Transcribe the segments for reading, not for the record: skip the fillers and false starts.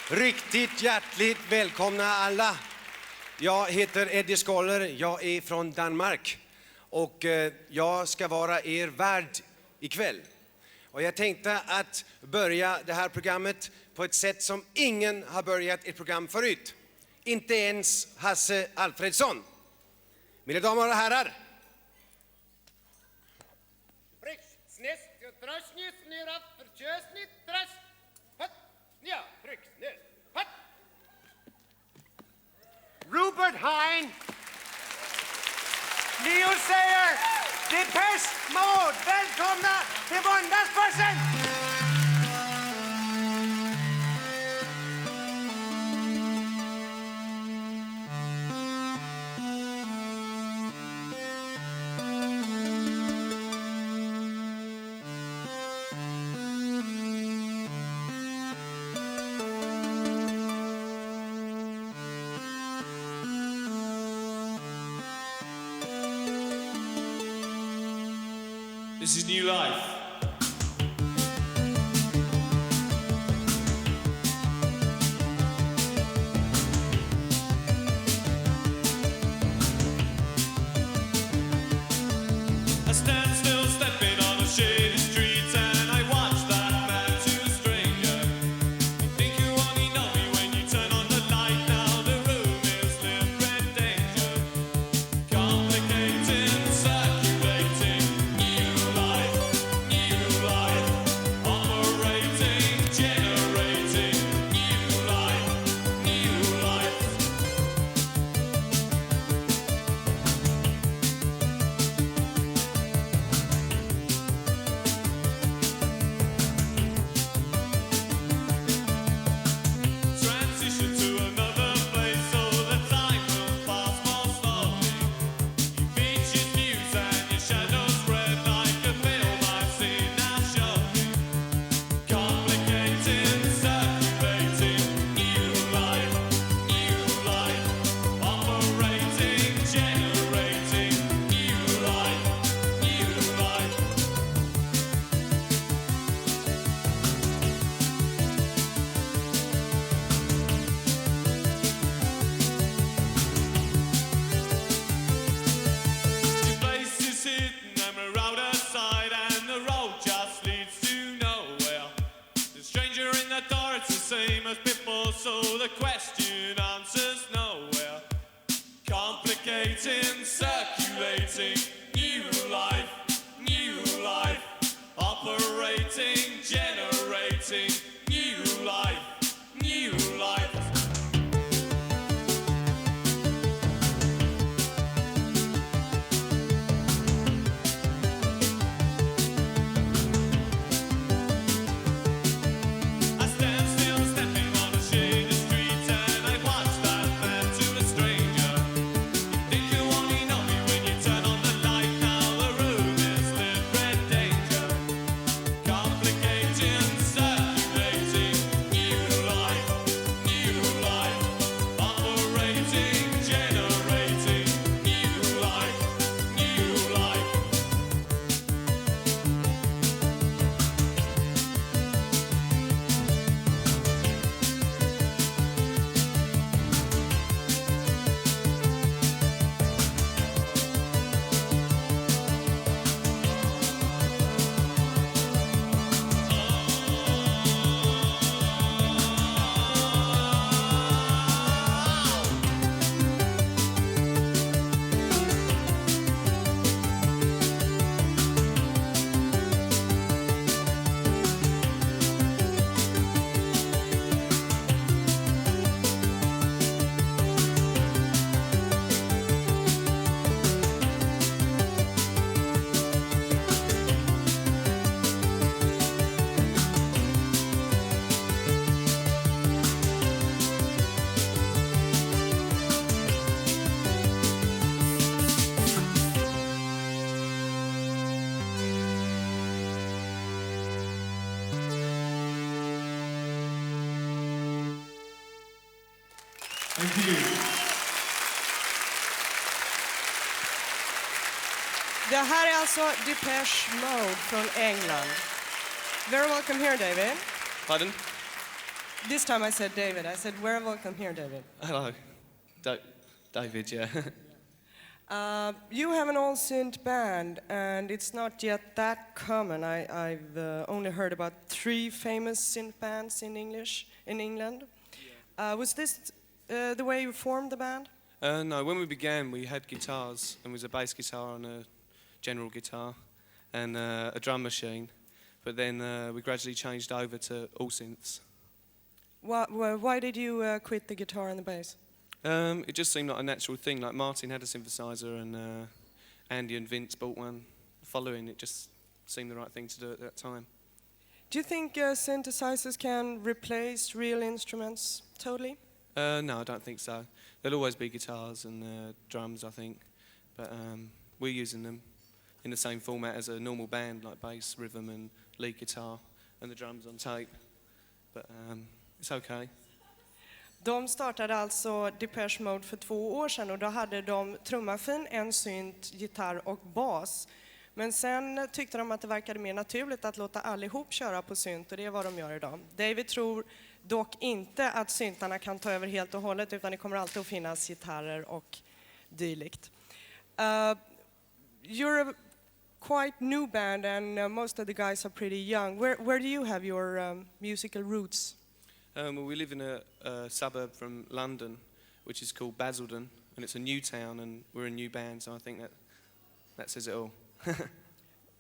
Riktigt hjärtligt välkomna alla. Jag heter Eddie Skoller, jag är från Danmark och jag ska vara er värd ikväll. Och jag tänkte att börja det här programmet på ett sätt som ingen har börjat ett program förut. Inte ens Hasse Alfredsson. Mina damer och herrar. Rupert Hine. Leo säger Depeche Mode. Välkomna till Måndagsbörsen. This is new life. I stand still stepping on a shady street and I watch that man to a stranger. You think you only know me when you turn on the light. Now the room is lit red danger. Complicating, circulating, new life, operating, generating, new life, new life. Transition to another place so the time will pass more slowly. You beat your views and your shadows red like a film I've seen now show me. Complicating, circulating, new life, operating, generating, new life, new life. Your place is hidden and we're out of sight and the road just leads to nowhere. The stranger in the door, it's the same as before, so the question answers nowhere. Complicating, circulating, new life, operating, generating, new life, new life. I stand still stepping on a shady street and I watch that man to a stranger. You think you only know me when you turn on the light. Now the room is lit red danger. Complicating, circulating, new life, operating, generating, new life, new life. Thank you. Det här är alltså Depeche Mode från England. Very welcome here, David. Pardon? This time I said David. I said, "Where welcome here, David." Hello. David, yeah. You have an all-synth band, and it's not yet that common. I've only heard about 3 famous synth bands in England. Was this the way you formed the band? No, when we began, we had guitars, and it was a bass guitar and a general guitar, and a drum machine. But then we gradually changed over to all synths. Why did you quit the guitar and the bass? It just seemed like a natural thing. Like Martin had a synthesizer, and Andy and Vince bought one. Following it, just seemed the right thing to do at that time. Do you think synthesizers can replace real instruments totally? No, I don't think so. There'll always be guitars and drums, I think, but we're using them in the same format as a normal band, like bass, rhythm, and lead guitar, and the drums on tape. But it's okay. De startade alltså Depeche Mode för 2 år sedan och då hade de trummaskin, en synt, gitarr och bas. Men sen tyckte de att det verkade mer naturligt att låta allihop köra på synt och det är vad de gör idag. David tror dock inte att syntarna kan ta över helt och hållet utan det kommer alltid att finnas gitarrer och dylikt. You're a quite new band and most of the guys are pretty young. Where do you have your musical roots? Well, we live in a suburb from London, which is called Basildon, and it's a new town, and we're a new band, so I think that says it all.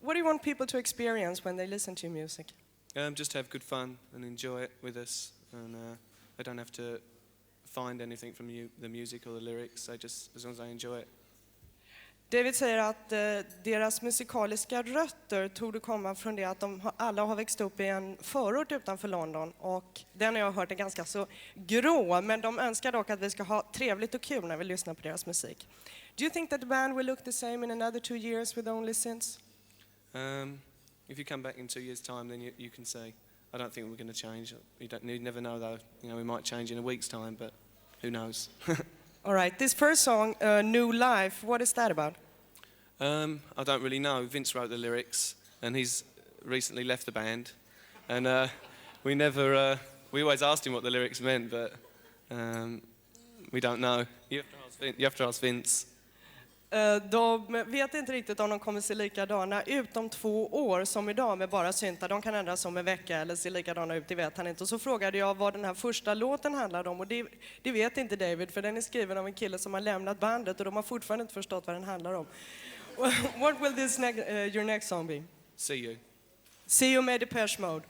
What do you want people to experience when they listen to your music? Just have good fun and enjoy it with us, and they don't have to find anything from the music or the lyrics. They just, as long as they enjoy it. David säger att deras musikaliska rötter torde komma från det att de alla har växt upp i en förort utanför London och den har jag hört är ganska så grå, men de önskar dock att vi ska ha trevligt och kul när vi lyssnar på deras musik. Do you think that the band will look the same in another 2 years with only synths? If you come back in 2 years' time, then you can say. I don't think we're going to change. You never know, though. You know, we might change in a week's time, but who knows? All right, this first song, New Life, what is that about? I don't really know. Vince wrote the lyrics, and he's recently left the band. And we always asked him what the lyrics meant, but we don't know. You have to ask Vince. De vet inte riktigt om de kommer se likadana ut om 2 år som idag med bara syntar. De kan ändras om en vecka eller se likadana ut, det vet han inte. Och så frågade jag vad den här första låten handlade om och det vet inte David för den är skriven av en kille som har lämnat bandet och de har fortfarande inte förstått vad den handlar om. What will your next song be? See You. See You med Depeche Mode.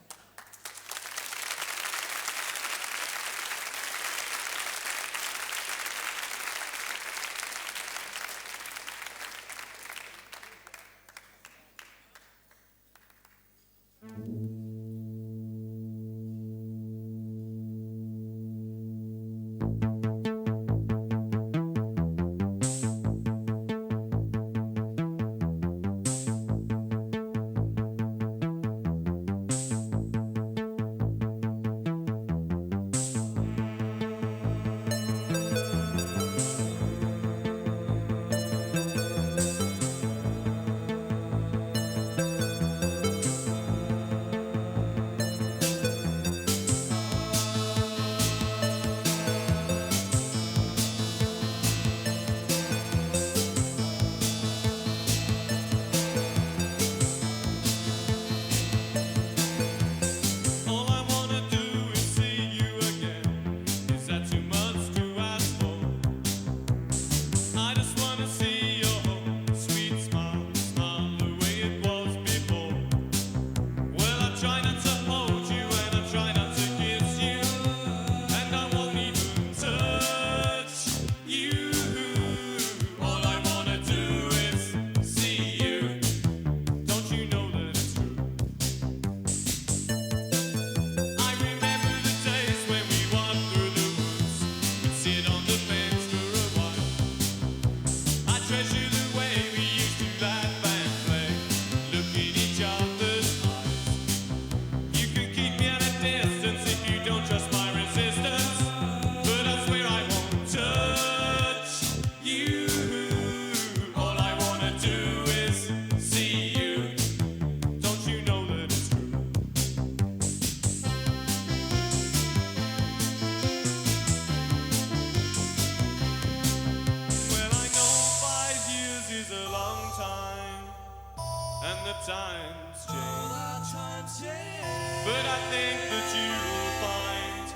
But I think that you'll find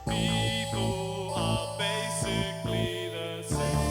people are basically the same.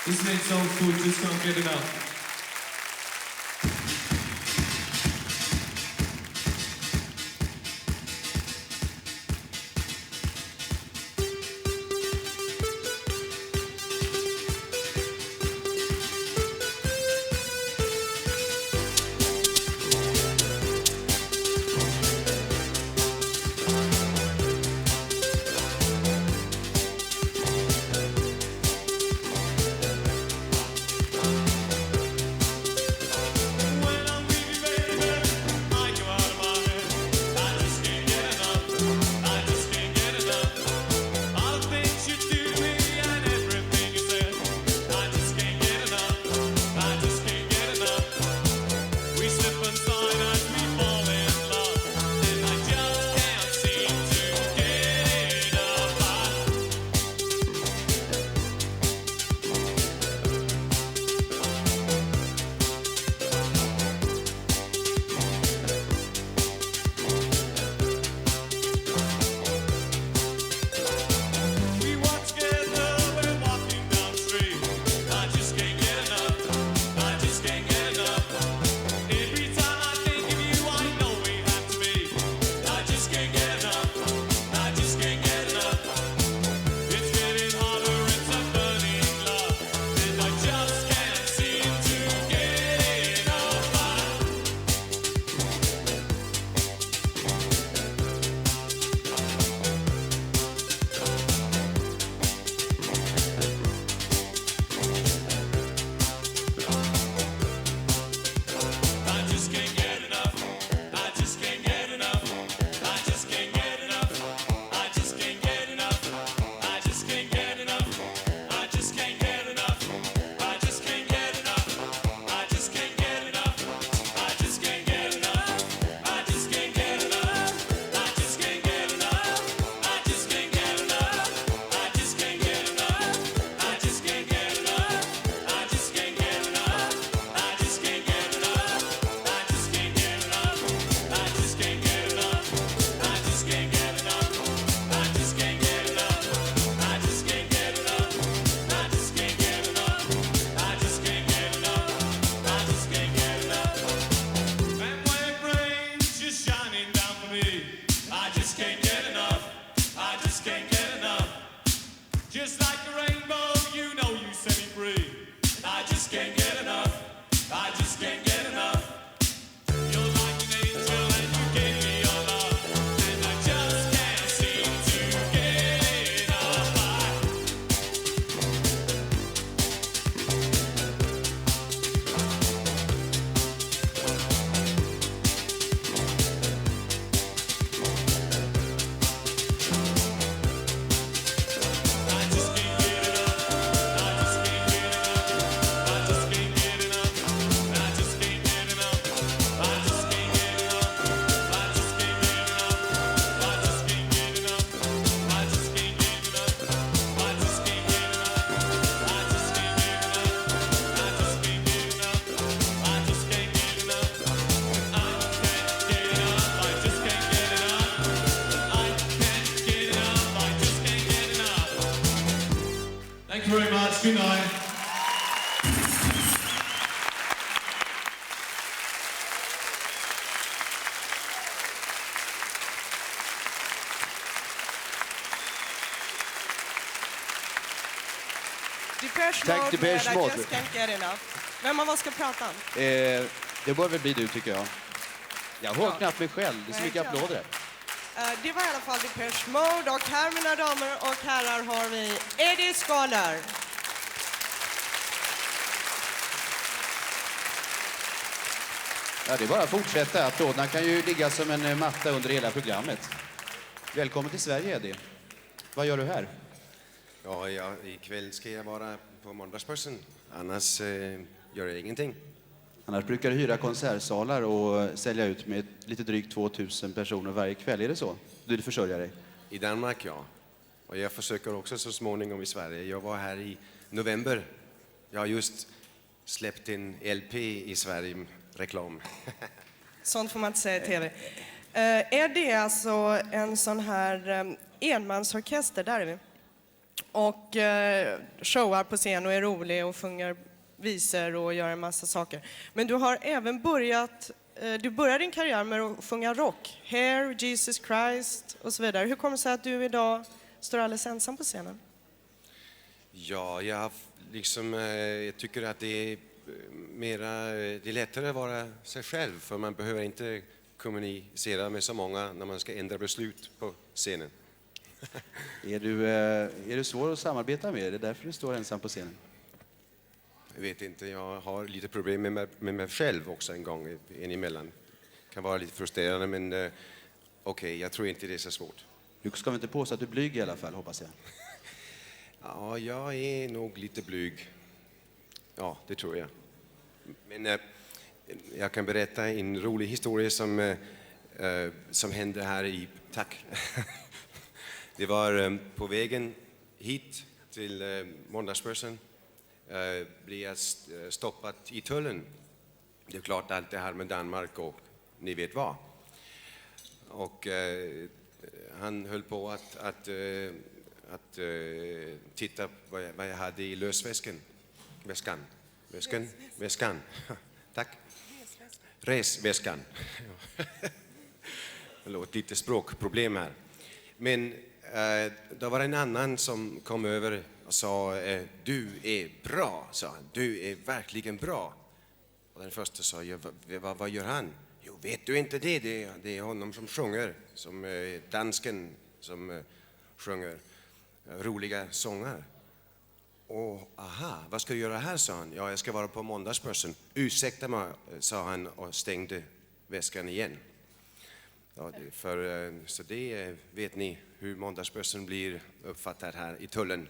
This next song's called Just Can't Get Enough. can't get enough. You're like an angel and you gave me your love, and I Depeche Tack, Mode Depeche med I Mode. just can't get enough. Vem av oss ska prata om? Det bör väl bli du, tycker jag. Jag hör knappt mig själv. Det är så Nej, mycket jag. applåder. Det var i alla fall Depeche Mode och här, mina damer och herrar, har vi Eddie Skoller. Ja, det är bara att fortsätta. Applåderna kan ju ligga som en matta under hela programmet. Välkommen till Sverige, Eddie. Vad gör du här? Ja, ikväll ska jag vara på Måndagsbörsen. Annars gör jag ingenting. Annars brukar du hyra konsertsalar och sälja ut med lite drygt 2000 personer varje kväll. Är det så? Du försörjer dig. I Danmark, ja. Och jag försöker också så småningom i Sverige. Jag var här i november. Jag har just släppt en LP i Sverige, reklam. Sånt får man inte säga i tv. Är det alltså en sån här enmansorkester, där är vi. Och showar på scen och är rolig och sjunger visor och gör en massa saker. Men du har även du började din karriär med att sjunga rock. Hair, Jesus Christ och så vidare. Hur kommer det sig att du idag står alldeles ensam på scenen? Ja, jag tycker att det är lättare att vara sig själv, för man behöver inte kommunicera med så många när man ska ändra beslut på scenen. Är du svår att samarbeta med? Är det därför du står ensam på scenen? Jag vet inte, jag har lite problem med mig själv också en gång emellan. Kan vara lite frustrerande, men okej, jag tror inte det är så svårt. Du ska väl inte påstå att du är blyg i alla fall, hoppas jag. Ja, jag är nog lite blyg. Ja, det tror jag. Men jag kan berätta en rolig historia som hände här i... Tack! Det var på vägen hit till Måndagsbörsen. Blev jag stoppad i tullen. Det är klart allt det här med Danmark och ni vet vad. Och han höll på att titta vad jag hade i lösväskan. Väskan. Tack. Resväskan. Det låter lite språkproblem här. Men då var det en annan som kom över och sa du är bra, sa han. Du är verkligen bra. Och den första sa, vad gör han? Jo, vet du inte det? Det är honom som sjunger, som dansken som sjunger roliga sånger. Och aha, vad ska du göra här, sa han. Ja, jag ska vara på Måndagsbörsen. Ursäkta mig, sa han och stängde väskan igen. Ja, så det vet ni hur Måndagsbörsen blir uppfattad här i tullen.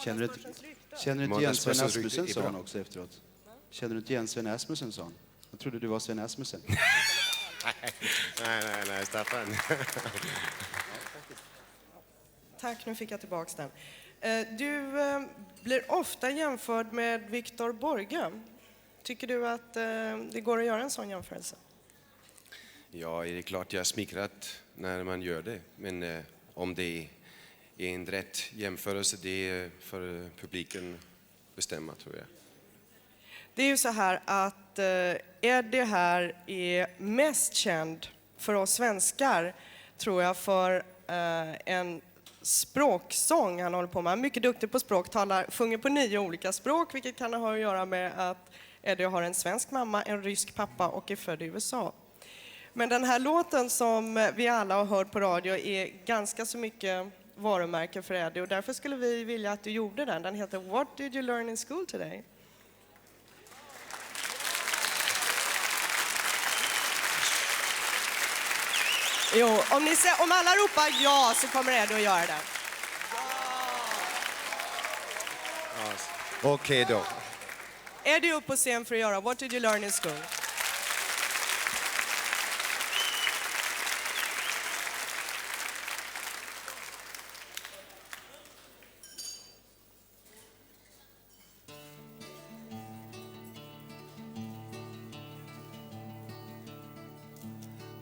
Känner du inte igen Sven Asmussen, sa han också efteråt? Känner du inte igen Sven Asmussen, sa han? Jag trodde du var Sven Asmussen. nej, Staffan. Tack, nu fick jag tillbaka den. Du blir ofta jämförd med Victor Borge. Tycker du att det går att göra en sån jämförelse? Ja, det är klart jag är smickrat när man gör det. Men om det är en rätt jämförelse, det är för publiken bestämma, tror jag. Det är ju så här att Eddie här är mest känd för oss svenskar, tror jag, för en språksång han håller på med. Han är mycket duktig på språk, sjunger på 9 olika språk, vilket kan ha att göra med att Eddie har en svensk mamma, en rysk pappa och är född i USA. Men den här låten som vi alla har hört på radio är ganska så mycket varumärke för Eddie, och därför skulle vi vilja att du gjorde den. Den heter What did you learn in school today? Jo, om alla ropar ja så kommer Eddie att göra det. Okej då. Eddie upp på scen för att göra What did you learn in school?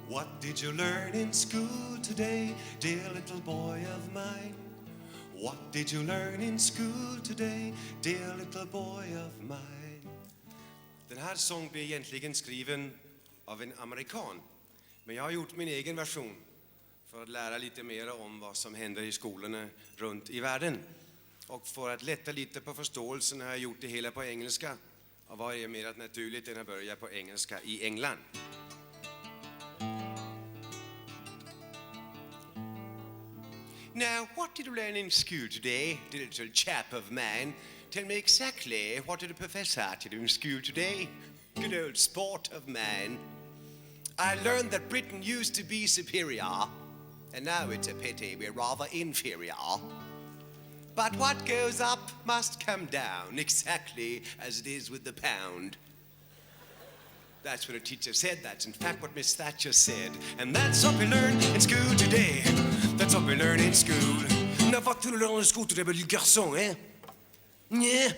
What did you learn in school today, dear little boy of mine? What did you learn in school today, dear little boy of mine? Den här sången blir egentligen skriven av en amerikan. Men jag har gjort min egen version för att lära lite mer om vad som händer i skolorna runt i världen. Och för att lätta lite på förståelsen har jag gjort det hela på engelska. Och vad är mer naturligt än att börja på engelska i England? Now, what did you learn in school today, the little chap of mine? Tell me exactly, what did the professor to do in school today? Good old sport of mine. I learned that Britain used to be superior, and now it's a pity we're rather inferior. But what goes up must come down, exactly as it is with the pound. That's what a teacher said, that's in fact what Miss Thatcher said. And that's what we learn in school today. That's what we learn in school. Now what do you learn in school today, little garçon, eh? Yeah.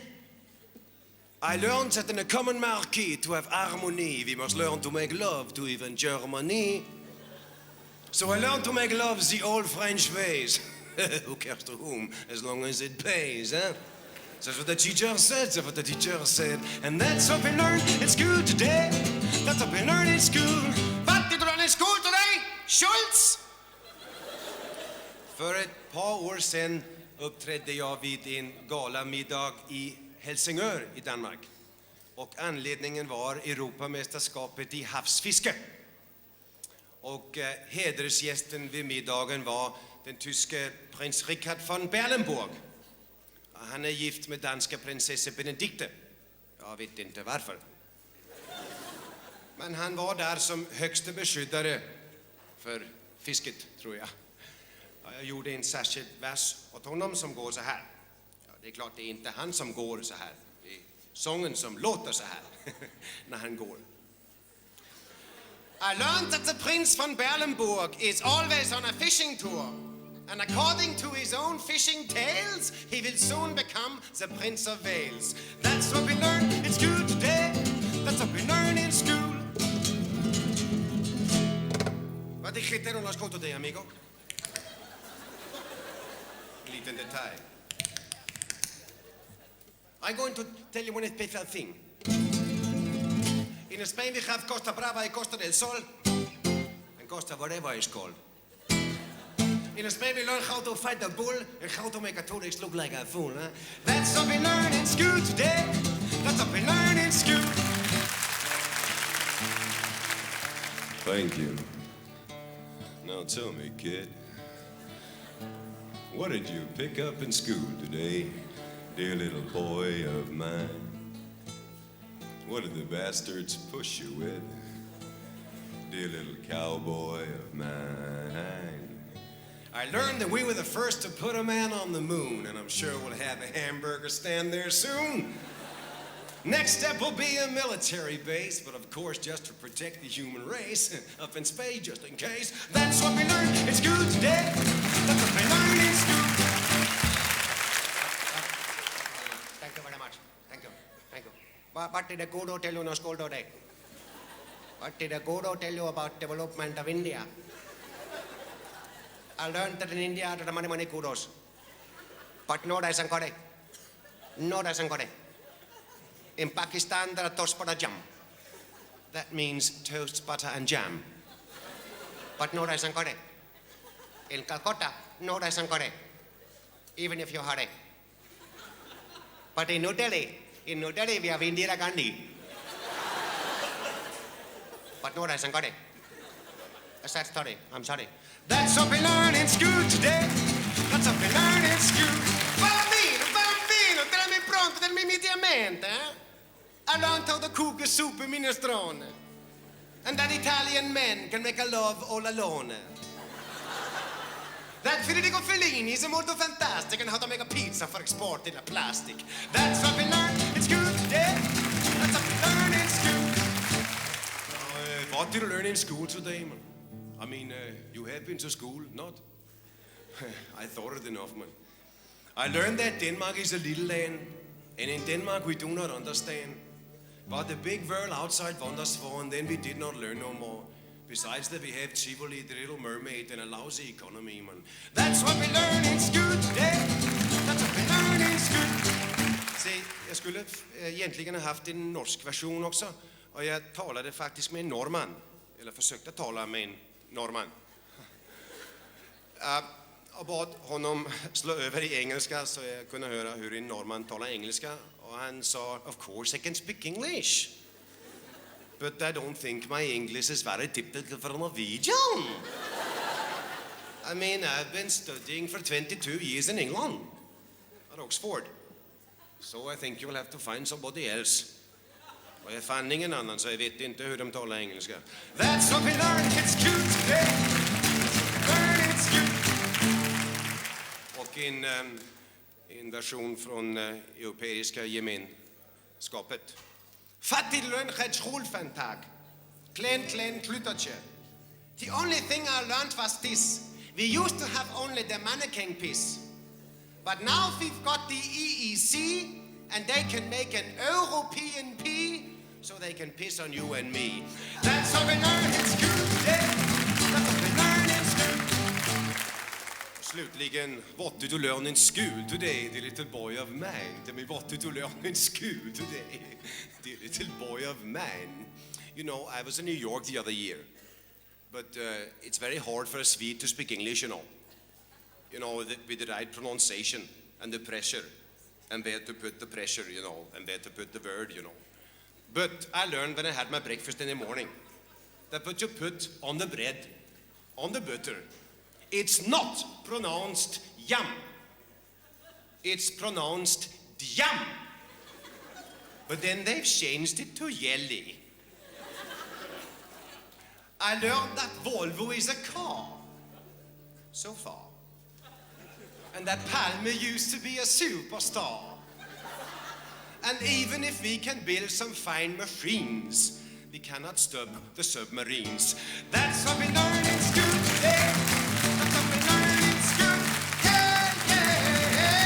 I learned that in a common market to have harmony, we must learn to make love to even Germany. So I learned to make love the old French ways. Who cares to whom, as long as it pays, eh? That's what the teacher said, that's what the teacher said. And that's what we learned in school today. That's what we learned in school. What did you learn in school today, Schultz? För ett par år sedan uppträdde jag vid en galamiddag i Helsingör i Danmark. Och anledningen var Europamästerskapet i havsfiske. Och hedersgästen vid middagen var den tyske prins Richard von Berlenburg. Han är gift med danska prinsessa Benedikte. Jag vet inte varför. Men han var där som högsta beskyddare för fisket, tror jag. Jag gjorde en särskild vers åt honom som går så här. Ja, det är klart det är inte han som går så här. Det är sången som låter så här när han går. I learned that the Prince von Berlenburg is always on a fishing tour. And according to his own fishing tales, he will soon become the Prince of Wales. That's what we learn in school today. That's what we learn in school. Vad heter hon ascolto dig, amigo? En liten detalj. I'm going to tell you one special thing. In Spain we have Costa Brava and Costa del Sol. And Costa whatever is called. In Spain we learn how to fight a bull and how to make a tourist look like a fool. Huh? That's what we learn in school today. That's what we learn in school. Thank you. Now tell me, kid, what did you pick up in school today, dear little boy of mine? What did the bastards push you with, dear little cowboy of mine? I learned that we were the first to put a man on the moon, and I'm sure we'll have a hamburger stand there soon. Next step will be a military base, but of course just to protect the human race up in space, just in case. That's what we learned in school today. That's what we learned in school. Thank you very much. Thank you. Thank you. What did the Guru tell you in school today? What did the Guru tell you about development of India? I learned that in India there are many kudos. But no that's incorrect. No that's incorrect. In Pakistan there are toast, butter, jam. That means toast, butter and jam. But no that's incorrect. In Calcutta, no that's incorrect. Even if you hurry. But in New Delhi we have Indira Gandhi. But no that's incorrect. A sad story, I'm sorry. That's what we learn in school today. That's what we learn in school. Bambino, tenimi pronto, tenimi immediatamente, eh? I learned how to cook a soup in minestrone. And that Italian men can make a love all alone. That Federico Fellini is molto fantastic and how to make a pizza for export in a plastic. That's what we learn in school today. That's what we learn in school. What did you learn in school today, man? I mean, you have been to school, not? I thought it enough, man. I learned that Denmark is a little land, and in Denmark we do not understand. But the big world outside wonders for, and then we did not learn no more. Besides that we have Tivoli, the Little Mermaid, and a lousy economy, man. That's what we learn in school today. That's what we learn in school. Se, jag skulle egentligen ha haft en norsk version också. Och jag talade faktiskt med en norrman. Eller försökte tala med en norrman. Jag bad honom slå över i engelska så jag kunde höra hur en norrman talar engelska. Och han sa, of course I can speak English. But I don't think my English is very typical for a Norwegian. I mean, I've been studying for 22 years in England. At Oxford. So I think you will have to find somebody else. Och jag fann ingen annan så jag vet inte hur de talar engelska. That's what we learned, it's good today. Learn it's good. Och en version från Europeiska gemenskapet. Fattiglön skett skolfantag. Klen kluttertje. The only thing I learned was this. We used to have only the mannequin piss. But now we've got the EEC and they can make an European pee so they can piss on you and me. That's how we learn it's good today. That's how we learn it's good. Slutligen, what did you learn in school today, the little boy of mine? Tell me, what did you learn in school today, the little boy of mine? You know, I was in New York the other year, but it's very hard for a Swede to speak English, you know. You know, with the right pronunciation and the pressure, and where to put the pressure, you know, and where to put the word, you know. But I learned when I had my breakfast in the morning that what you put on the bread, on the butter, it's not pronounced yum. It's pronounced yum. But then they've changed it to jelly. I learned that Volvo is a car. So far. And that Palme used to be a superstar. And even if we can build some fine machines, we cannot stop the submarines. That's what we learn in school today. That's what we learn in school. Yeah, yeah, yeah.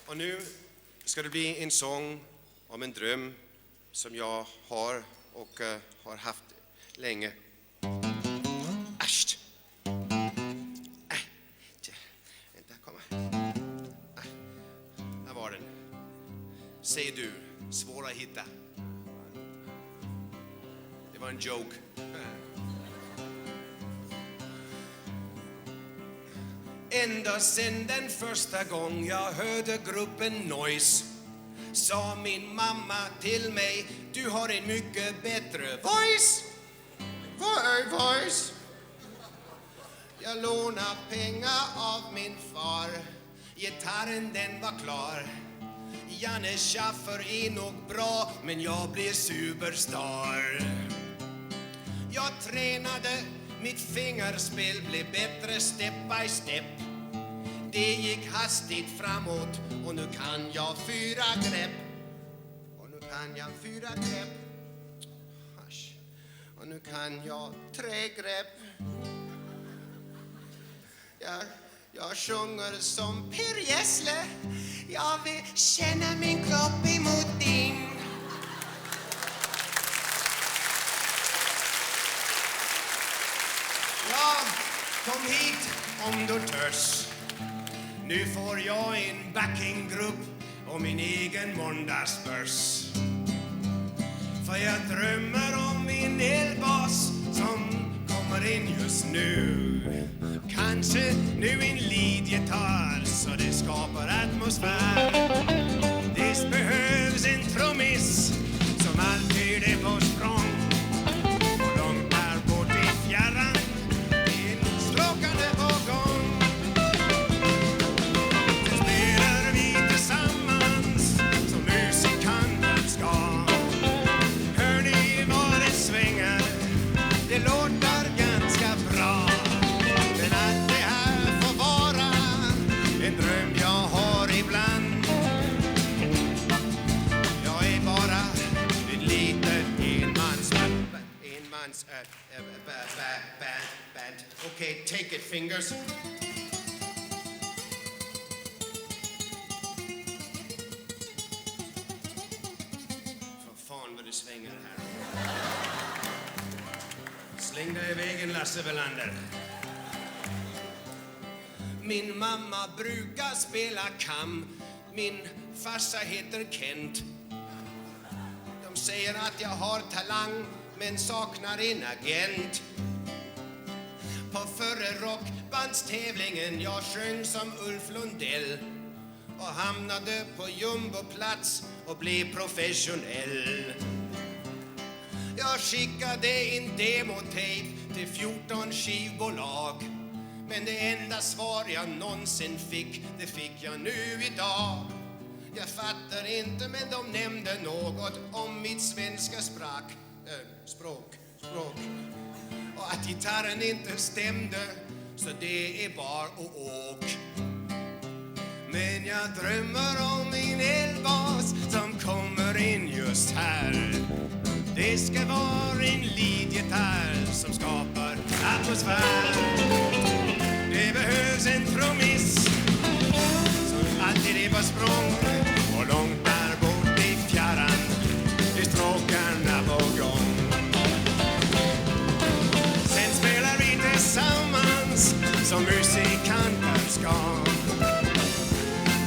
Och nu ska det bli en sång om en dröm som jag har och har haft länge. Äsch! Vänta, komma. Här var den. Säger du, svår att hitta. Det var en joke. Ända sen den första gång jag hörde gruppen Noise sa min mamma till mig, du har en mycket bättre voice. Voice. Jag lånade pengar av min far. Gitarren den var klar. Janne Schaffer är nog bra, men jag blir superstar. Jag tränade, mitt fingerspel blev bättre step by step. Det gick hastigt framåt och nu kan jag 4 grepp. Och nu kan jag 4 grepp. Och nu kan jag 3 grepp. Jag sjunger som Per Gessle. Jag vill känna min kropp emot din. Ja, kom hit om du törs. Nu får jag en backinggrupp och min egen måndagsbörs. För jag drömmer om min elbas som kommer in just nu. Kanske nu en leadgitarr så det skapar atmosfär. Det behövs en trummis som alltid är på språng. Och långt där bort i fjärran en stråkande på gång. Sen spelar vi tillsammans som musikanten ska. Hör ni vad det svänger? Det låter ganska bra. Men allt det här får vara en dröm jag har ibland. Jag är bara ett litet enmans band. Okay, take it fingers. För fan vad det svänger här. Släng dig i vägen, Lasse Welander. Min mamma brukar spela kam. Min farsa heter Kent. De säger att jag har talang men saknar en agent. På förra rockbandstävlingen jag sjöng som Ulf Lundell och hamnade på jumboplats och blev professionell. Jag skickade in demotape till 14 skivbolag, men det enda svar jag någonsin fick, det fick jag nu idag. Jag fattar inte, men de nämnde något om mitt svenska språk. Och att gitarren inte stämde, så det är bara att åk. Men jag drömmer om min elbas som kommer in just här. Det ska vara en leadgitarr som skapar atmosfär. Det behövs en trummis som alltid är på språng. Och långt där bort i fjärran är stråkarna på gång. Sen spelar vi tillsammans som musikanter ska.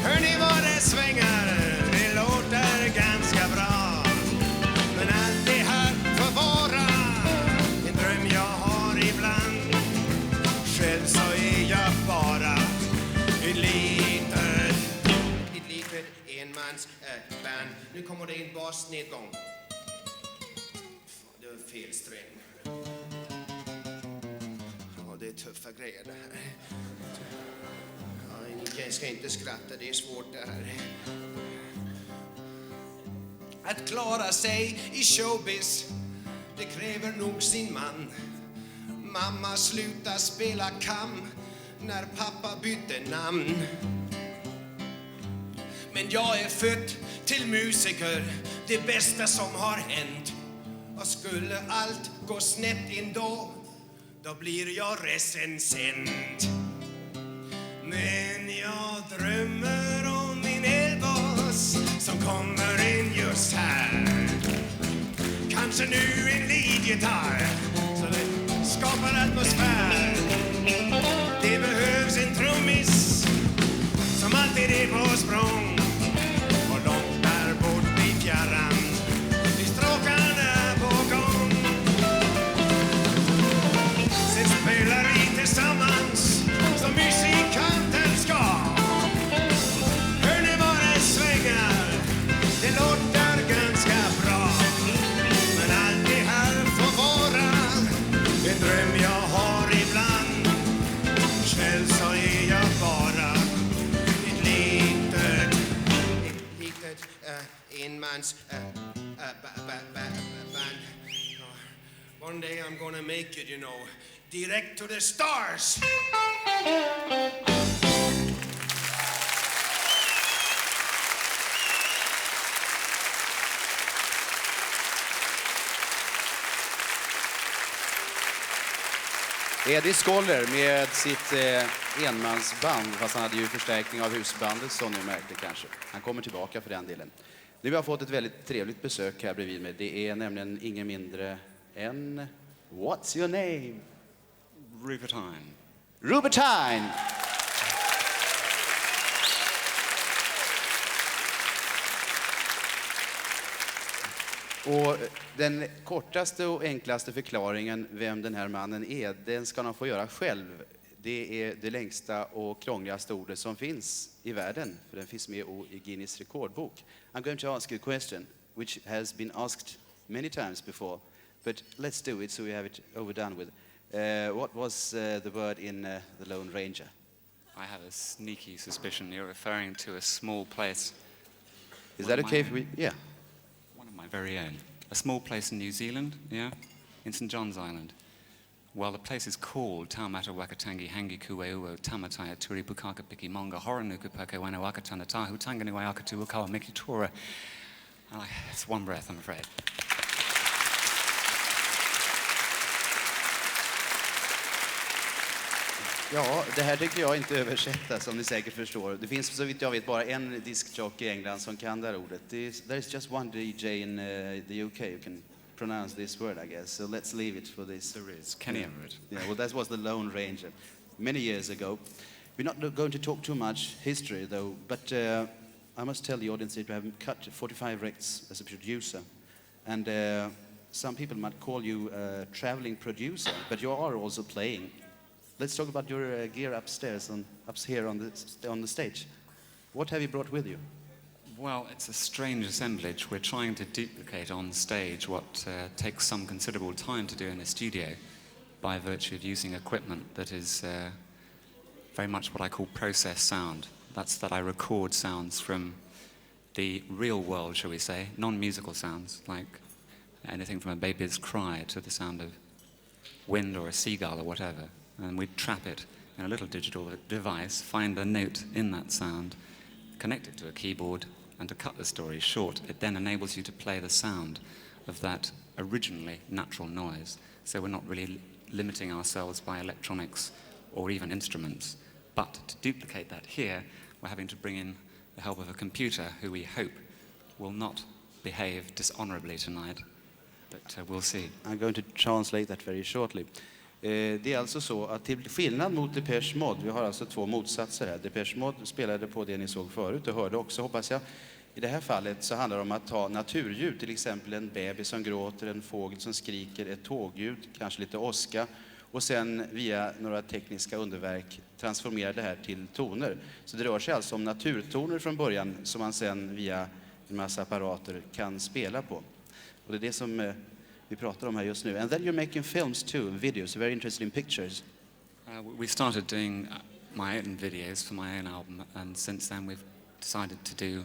Hör ni vad det svänger? Det låter ganska bra. Men allt det här får vara en dröm jag har ibland. Själv så är jag bara ett litet enmansband. Nu kommer det en basnedgång. Det var fel sträng. Ja, det är tuffa grejer det här. Jag ska inte skratta, det är svårt det här. Att klara sig i showbiz, det kräver nog sin man. Mamma slutade spela kam när pappa bytte namn. Men jag är född till musiker, det bästa som har hänt. Och skulle allt gå snett ändå, då blir jag recensent. Men jag drömmer om min elbas som kommer in just här. Kanske nu en leadgitarr så det skapar atmosfär. Det behövs en trummis som alltid är på språng. Och långt där bort i fjärran är stråkarna på gång. Sen spelar vi tillsammans som musikanter ska. Hör ni vad det svänger? Det låter ganska bra. Men allt det här får vara en dröm jag har ibland. Själv så är jag bara ett litet enmans band. One day I'm gonna make it, you know, direct to the stars. Eddie Skoller med sitt enmansband, fast han hade ju förstärkning av husbandet som ni märkte kanske. Han kommer tillbaka för den delen. Nu har jag fått ett väldigt trevligt besök här bredvid mig. Det är nämligen ingen mindre än... What's your name? Rupert Hine. Rupert Hine! Och den kortaste och enklaste förklaringen vem den här mannen är, den ska han få göra själv. Det är det längsta och krångligaste ordet som finns i världen, för den finns med i Guinness rekordbok. I'm going to ask you a question which has been asked many times before, but let's do it so we have it overdone with. What was the word in The Lone Ranger? I have a sneaky suspicion you're referring to a small place. Is that okay if we... Yeah. One of my very own. A small place in New Zealand, yeah? In St. John's Island. Well, the place is called Taumata Wakatangi Hangi Kueuo Tamataya Turi Pukaka Piki Monga Horonuku Pake Wana Wakatana Tahu Tangani Wayakatu Wakawa Miki Tora. It's one breath, I'm afraid. Ja, det här tycker jag inte översätta, som ni säkert förstår. Det finns så vitt jag vet bara en diskjockey i England som kan det här ordet. There is just one DJ in the UK who can pronounce this word, I guess. So let's leave it for this. There is. Kenny Everett. Yeah, well, that was the Lone Ranger many years ago. We're not going to talk too much history, though, but I must tell the audience that you have cut 45 records as a producer. And some people might call you a traveling producer, but you are also playing. Let's talk about your gear upstairs, up here on the stage. What have you brought with you? Well, it's a strange assemblage. We're trying to duplicate on stage what takes some considerable time to do in a studio by virtue of using equipment that is very much what I call process sound. That's that I record sounds from the real world, shall we say, non-musical sounds, like anything from a baby's cry to the sound of wind or a seagull or whatever. And we trap it in a little digital device, find a note in that sound, connect it to a keyboard, and to cut the story short, it then enables you to play the sound of that originally natural noise. So we're not really limiting ourselves by electronics or even instruments. But to duplicate that here, we're having to bring in the help of a computer who we hope will not behave dishonorably tonight. But we'll see. I'm going to translate that very shortly. Det är alltså så att till skillnad mot Depeche Mode, vi har alltså två motsatser här. Depeche Mode spelade på det ni såg förut och hörde också, hoppas jag. I det här fallet så handlar det om att ta naturljud, till exempel en bebis som gråter, en fågel som skriker, ett tågljud, kanske lite åska, och sen via några tekniska underverk transformera det här till toner. Så det rör sig alltså om naturtoner från början som man sen via en massa apparater kan spela på. Och det är det som vi pratar om här just nu. And then you're making films too, videos, very interested in pictures. We started doing my own videos for my own album, and since then we've decided to do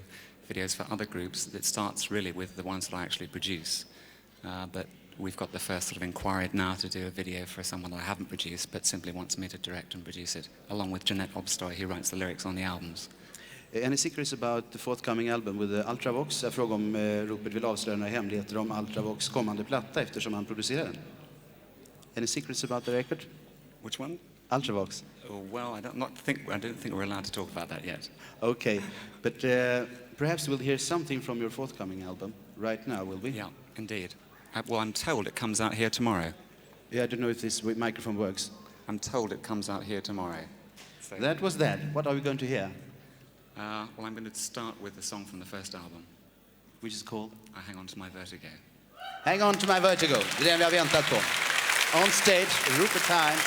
videos for other groups. It starts really with the ones that I actually produce. But we've got the first sort of inquiry now to do a video for someone that I haven't produced, but simply wants me to direct and produce it, along with Jeanette Obstoy, who writes the lyrics on the albums. Any secrets about the forthcoming album with the Ultravox? Jag frågar om Rupert vill avslöja några hemligheter om Ultravox kommande platta eftersom han producerar den. Any secrets about the record? Which one? Ultravox. Oh, well, I don't think we're allowed to talk about that yet. Okay, but perhaps we'll hear something from your forthcoming album right now, will we? Yeah, indeed. Well, I'm told it comes out here tomorrow. Yeah, I don't know if this microphone works. I'm told it comes out here tomorrow. So, That was that. What are we going to hear? well, I'm going to start with the song from the first album. Which is called? I Hang On To My Vertigo. Hang On To My Vertigo. Det är den vi har väntat på. On stage, Rupert Hine.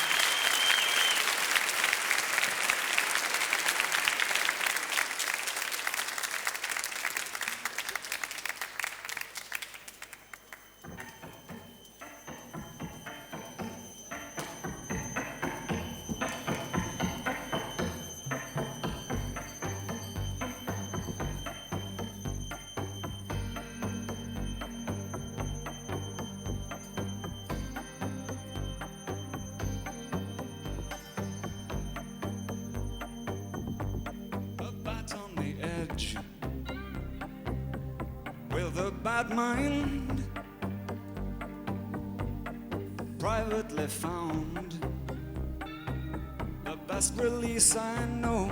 A bat on the edge with a bad mind, privately found, the best release I know,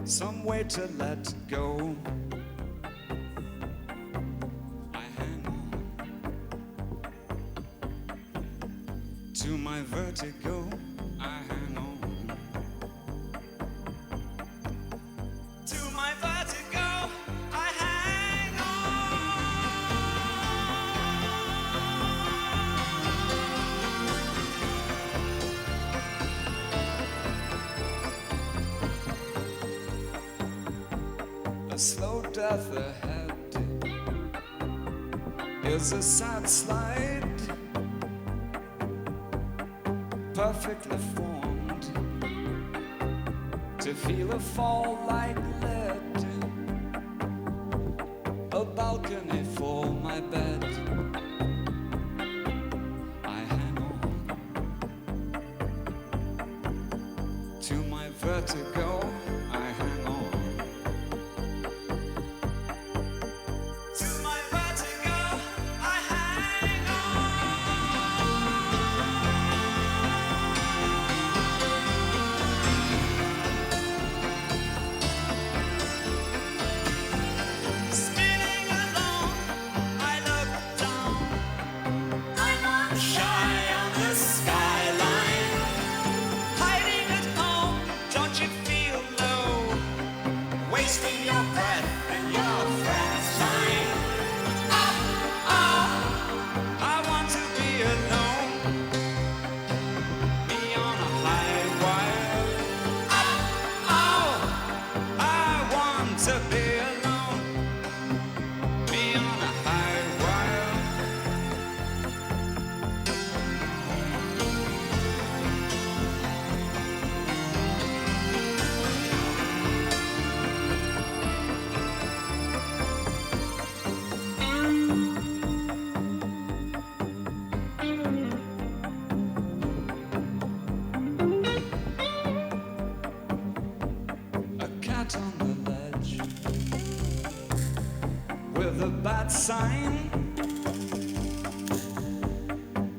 some way to let go. I hang on to my vertigo. I hang on to my vertigo. I hang on. A slow death ahead is a sad slide, perfectly formed to feel a fall like lead, a balcony for my bed. I hang on to my vertigo. I hang on to my vertigo. I hang on. Spinning along, I that sign,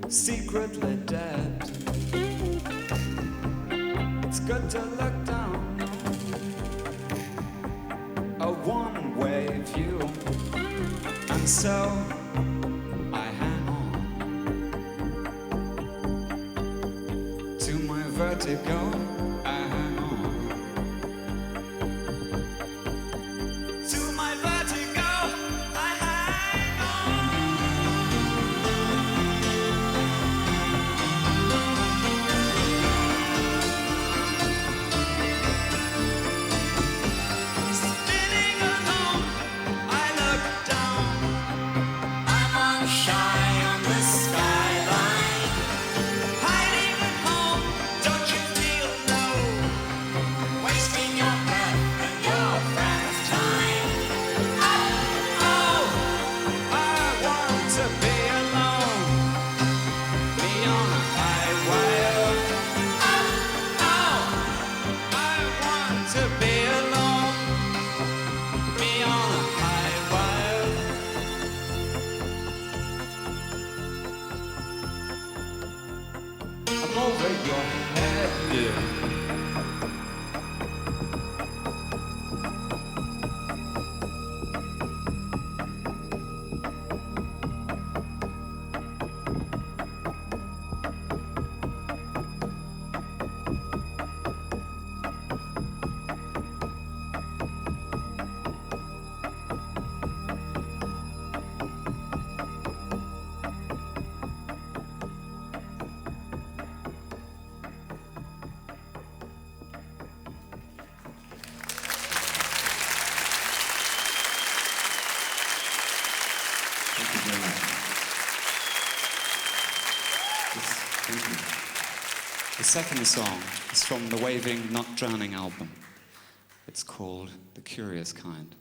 secretly dead. It's good to look down a one-way view, and so I hang on to my vertigo. I hang on to my vertigo. I hang spinning alone. I look down. I'm on shy on the skyline, hiding at home. Don't you feel low? Wasting your breath and your friend's time. Oh, I want to be alone. Be on a high wire. Oh, I want to be alone. Be on a high wire. I'm over your head, yeah. Thank you very much. Thank you. The second song is from the Waving Not Drowning album. It's called The Curious Kind.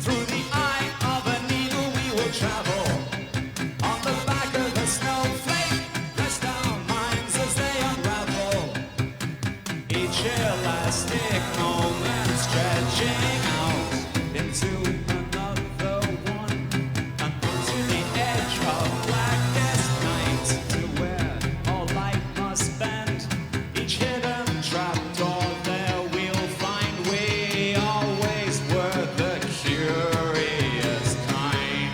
Through the eye of a needle we will travel. On the back of a snowflake, rest our minds as they unravel. Each elastic moment stretching out into another one, and onto the edge of blackest night, to where all light must bend. Each hidden trapdoor there we'll find. We always were the curious kind.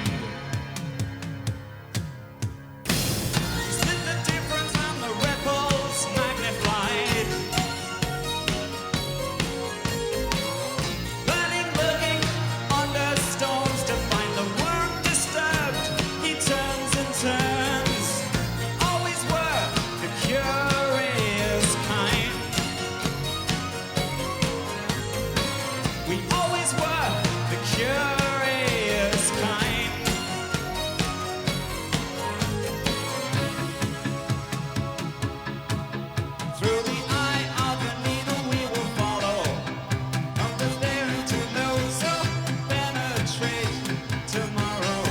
Split the difference and the ripples magnified. Burning, looking under storms to find the worm disturbed. He turns and turns. We always were the curious kind. We always were the curious kind. Through the eye of the needle we will follow. Not the daring to know, so penetrate tomorrow.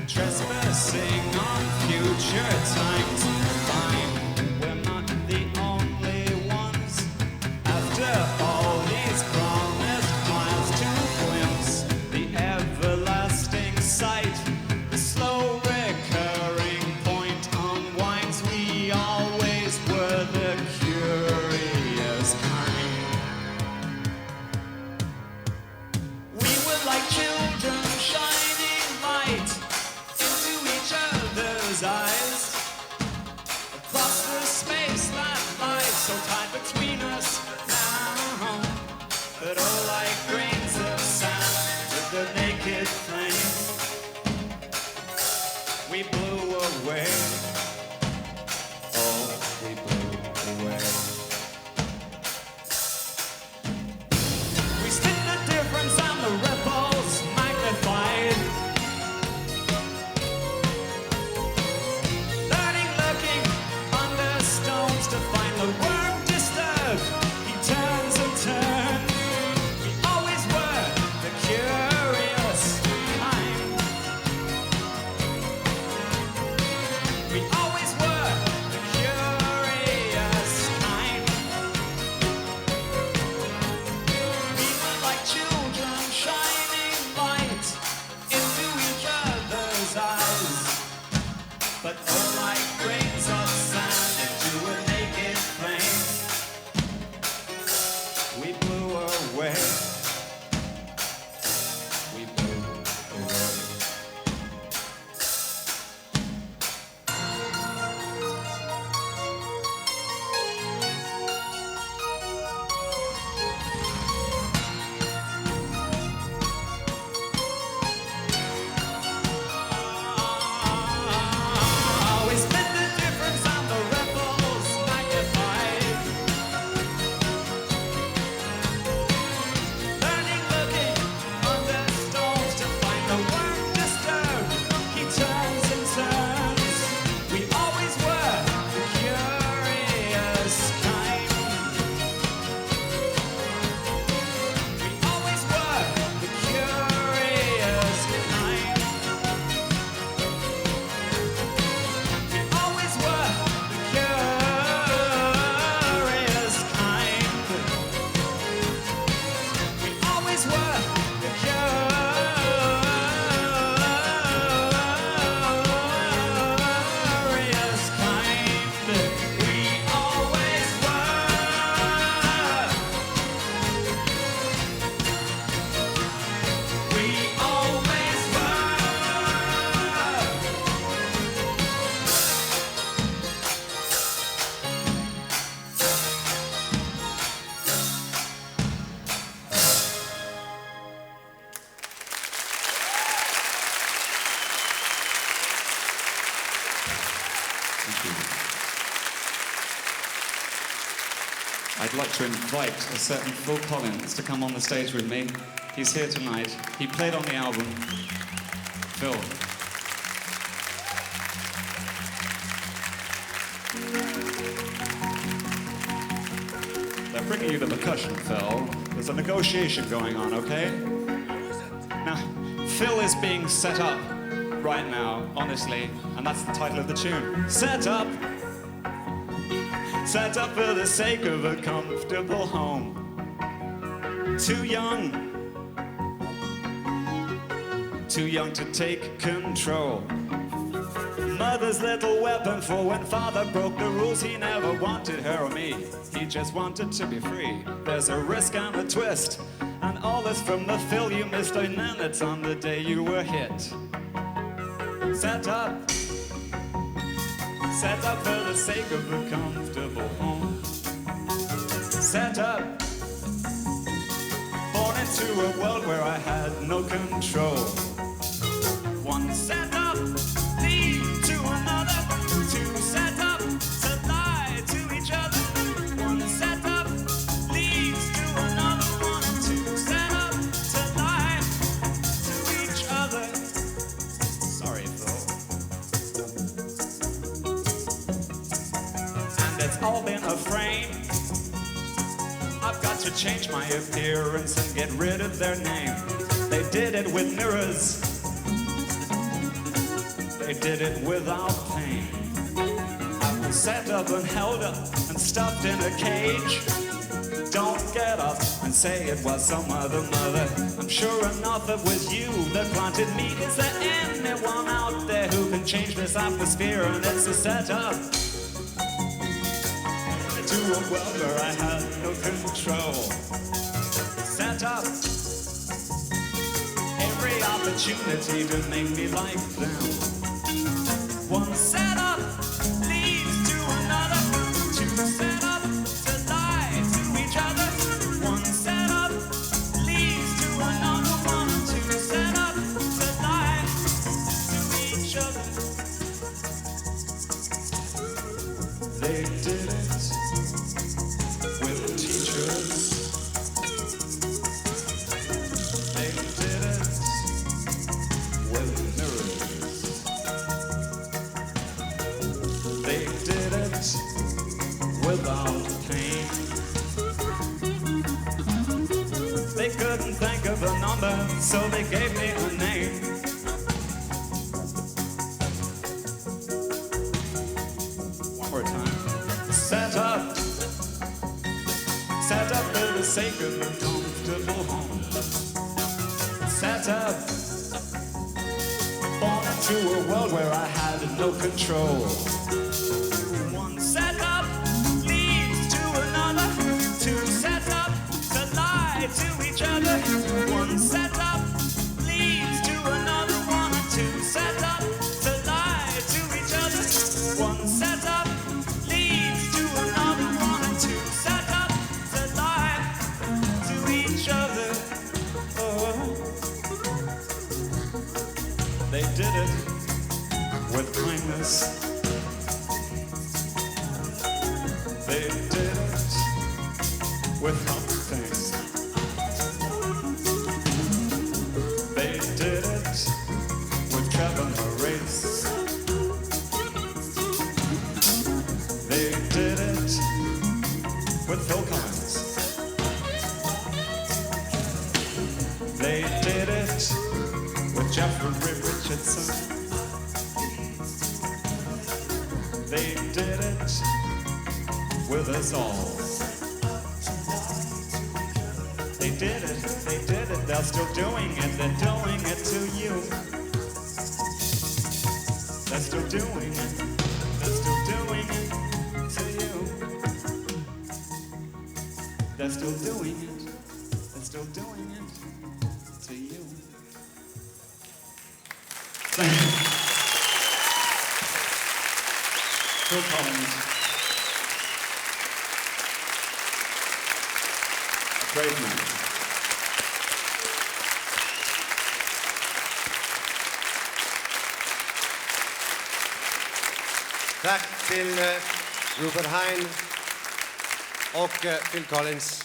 Trespassing on future times. Fine, we're not the only ones. After all these promised miles to glimpse the everlasting sight, the slow recurring point unwinds. We always were the curious kind. We were like children shining light into each other's eyes, across the space that lies so tight between us now, that all like grains of sand with the naked flame we blew away. Oh, we blew away. We split the difference and the ripples magnified. Learning, looking under stones to find the worm disturbed. He turns and turns. We always were the curious kind. Thank you. I'd like to invite a certain Phil Collins to come on the stage with me. He's here tonight. He played on the album. Phil. They're bringing you the percussion, Phil. There's a negotiation going on, okay? Now, Phil is being set up right now, honestly, and that's the title of the tune. Set up! Set up for the sake of a comfortable home. Too young to take control. Mother's little weapon for when father broke the rules. He never wanted her or me, he just wanted to be free. There's a risk and a twist, and all this from the fill you missed. And then it's on the day you were hit. Set up for the sake of a comfortable home. Set up, born into a world where I had no control. One set up, lead to another. Two set up, to lie to each other. One set up, leads to another. One and two set up, to lie to each other. Sorry, Phil. And it's all been a frame. I've got to change my appearance and get rid of their name. They did it with mirrors. They did it without pain. I was set up and held up and stuffed in a cage. Don't get up and say it was some other mother. I'm sure enough it was you that planted me. Is there anyone out there who can change this atmosphere? And it's a setup to a world where I had no control. Set up every opportunity to make me like them. One set up leads to another. Two set up to lie to each other. One set up leads to another. One and two set up to lie to each other. They did it with teachers. They did it with mirrors. They did it without pain. They couldn't think of a number, so they gave me a name. One more time. Set up for the sake of a comfortable home. Set up, born into a world where I had no control. One set up leads to another. Two set up to lie to each other. One set up leads to another. One and two set up to lie to each other. One set up leads to another. One and two set up to lie to each other. Oh. They did it with kindness. They did it without things. They did it with Kevin Race. They did it with Phil Collins. They did it with Jeffrey Richardson. They did it with us all. They did it, they're still doing it, they're doing it to you. They're still doing it, they're still doing it to you. They're still doing it, they're still doing it to you. Thank you. Phil Collins. Great man. Tack till Rupert Hine och Phil Collins.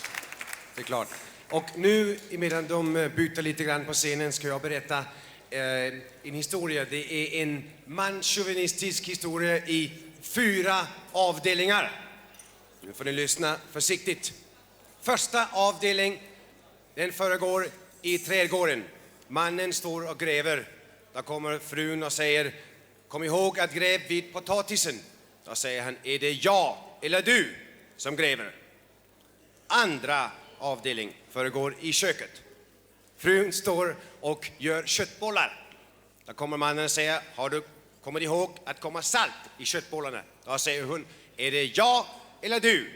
Det är klart. Och nu, medan de byter lite grann på scenen, ska jag berätta en historia. Det är en manschauvinistisk historia i 4 avdelningar. Nu får ni lyssna försiktigt. Första avdelning, den föregår i trädgården. Mannen står och gräver. Då kommer frun och säger: kom ihåg att gräva vid potatisen. Då säger han: är det jag eller du som gräver? Andra avdelning föregår i köket. Frun står och gör köttbollar. Då kommer mannen och säger: kommer ihåg att komma salt i köttbollarna? Då säger hon: är det jag eller du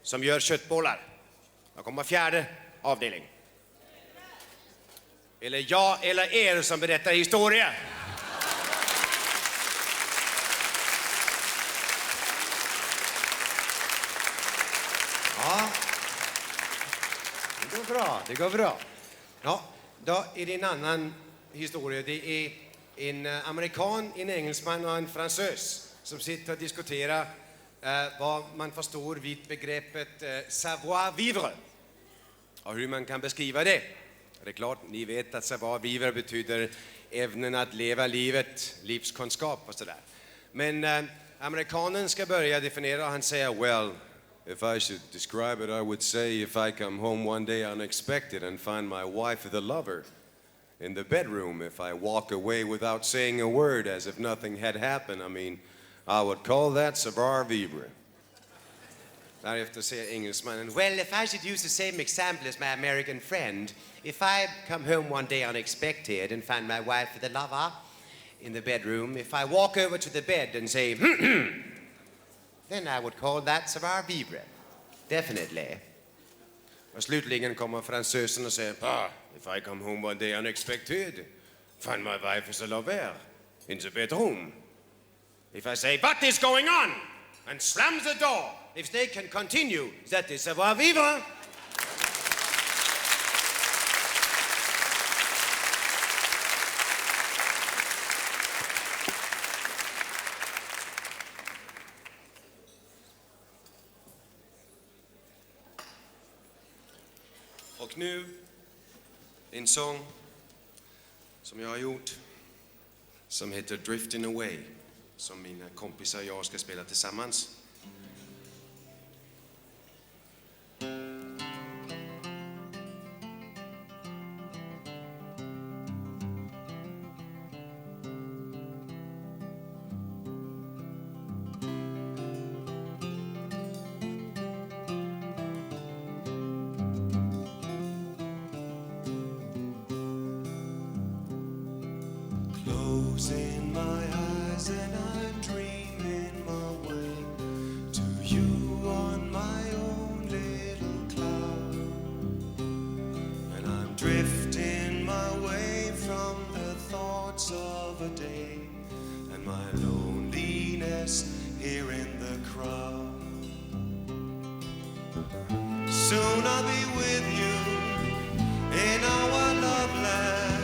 som gör köttbollar? Då kommer 4:e avdelning. Eller jag eller er som berättar historia. Ja, det går bra, det går bra. Ja, då är det en annan historia. Det är en amerikan, en engelsman och en fransös som sitter och diskuterar vad man förstår vid begreppet savoir-vivre och hur man kan beskriva det. Det är klart, ni vet att savoir-vivre betyder ävnen att leva livet, livskunskap och sådär. Men amerikanen ska börja definiera och han säger: well, if I should describe it, I would say if I come home one day unexpected and find my wife the lover in the bedroom, if I walk away without saying a word as if nothing had happened, I mean, I would call that savoir-vivre. Därefter säger engelsmannen: well, if I should use the same example as my American friend, if I come home one day unexpected and find my wife with a lover in the bedroom, if I walk over to the bed and say, then I would call that savoir-vivre. Definitely. Och slutligen kommer fransösen och säger: if I come home one day unexpected, find my wife is a lover in the bedroom. If I say, what is going on? And slams the door. If they can continue, that is savoir-vivre. Och nu en sång som jag har gjort som heter Drifting Away, som mina kompisar och jag ska spela tillsammans. Closing my eyes and I'm dreaming my way to you on my own little cloud. And I'm drifting my way from the thoughts of a day and my loneliness here in the crowd. Soon I'll be with you in our love land.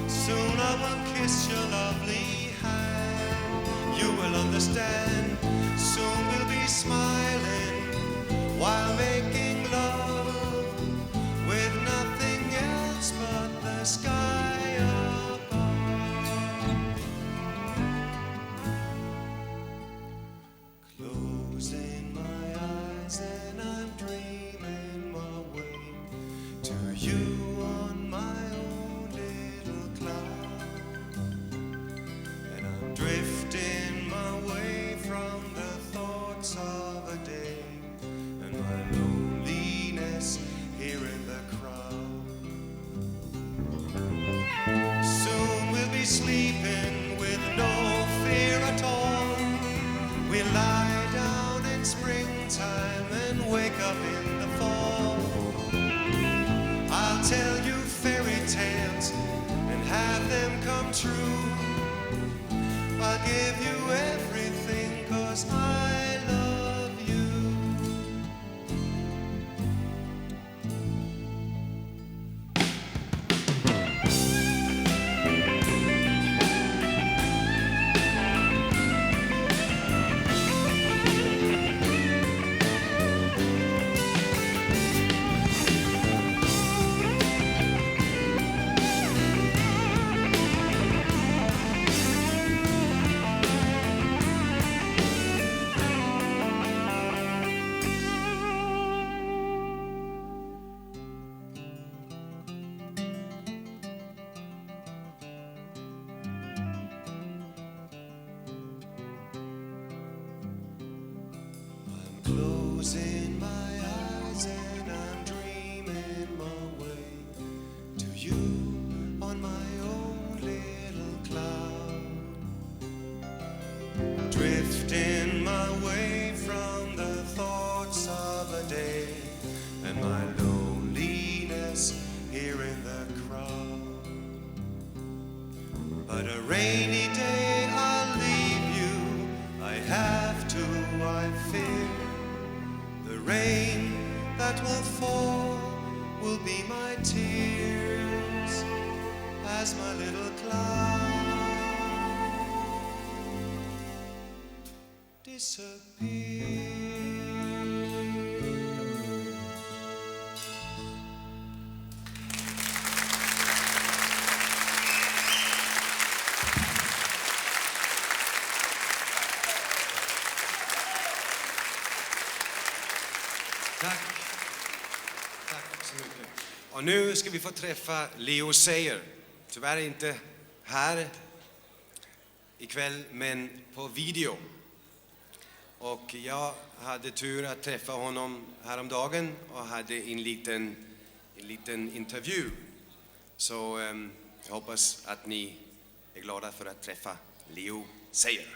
Soon I will kiss your lovely hand. You will understand. Soon we'll be smiling while making love with nothing else but the sky above. Closing my eyes and I'm dreaming my way to you on my own little cloud. And I'm drifting my way from the thoughts of a day and my loneliness here in the crowd. Soon we'll be sleeping with no fear at all. We lie down in springtime and wake up in the fall. I'll tell you fairy tales and have them come true. I'll give you everything 'cause I love you. closing my eyes and I'm dreaming my way to you on my own little cloud, drifting my way from the thoughts of a day and my loneliness here in the crowd. But a rainy day I'll leave you, I have to, I fear. The rain that will fall will be my tears as my little cloud disappears. Tack. Tack så mycket. Och nu ska vi få träffa Leo Sayer. Tyvärr inte här ikväll, men på video. Och jag hade tur att träffa honom häromdagen och hade en liten intervju. Så jag hoppas att ni är glada för att träffa Leo Sayer.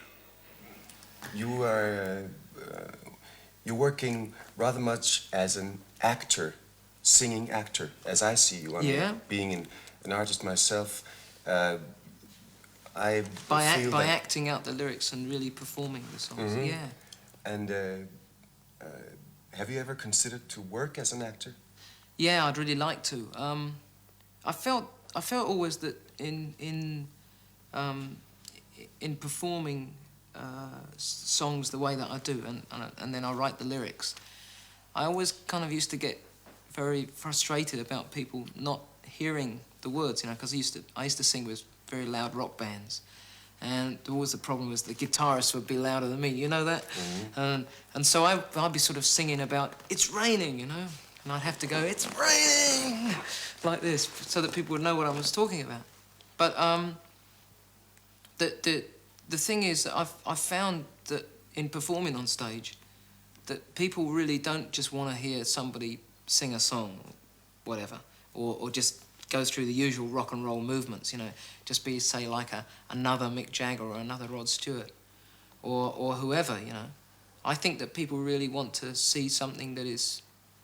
You're working rather much as an actor, singing actor, as I see you. I mean, being an artist myself, I feel by acting out the lyrics and really performing the songs. Mhm. Yeah. And have you ever considered to work as an actor? Yeah, I'd really like to. I felt always that in performing songs the way that I do, and then I write the lyrics, I always kind of used to get very frustrated about people not hearing the words, you know, because I used to sing with very loud rock bands, and always the problem was the guitarists would be louder than me, you know that? Mm-hmm. And so I'd be sort of singing about, it's raining, you know, and I'd have to go, it's raining, like this, so that people would know what I was talking about. But the thing is that I've found that in performing on stage, that people really don't just want to hear somebody sing a song, whatever, or just go through the usual rock and roll movements, you know, just be, say, like another Mick Jagger or another Rod Stewart, or whoever, you know. I think that people really want to see something that is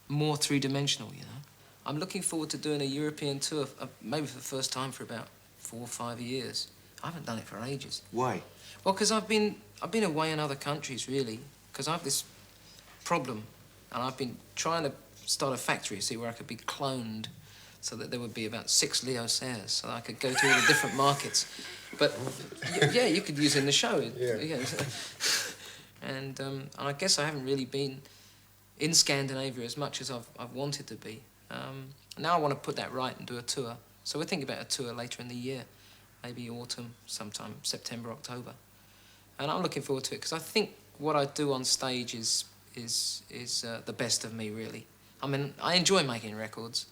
more three-dimensional, you know. I'm looking forward to doing a European tour, maybe for the first time for about 4 or 5 years. I haven't done it for ages. Why? Well, because I've been away in other countries, really, because I have this problem, and I've been trying to start a factory, see, where I could be cloned, so that there would be about 6 Leo Sayers, so that I could go to all the different markets. But yeah, you could use it in the show. Yeah. And I guess I haven't really been in Scandinavia as much as I've wanted to be. Now I want to put that right and do a tour. So we're thinking about a tour later in the year, maybe autumn, sometime September, October. And I'm looking forward to it because I think what I do on stage is the best of me, really. I mean, I enjoy making records,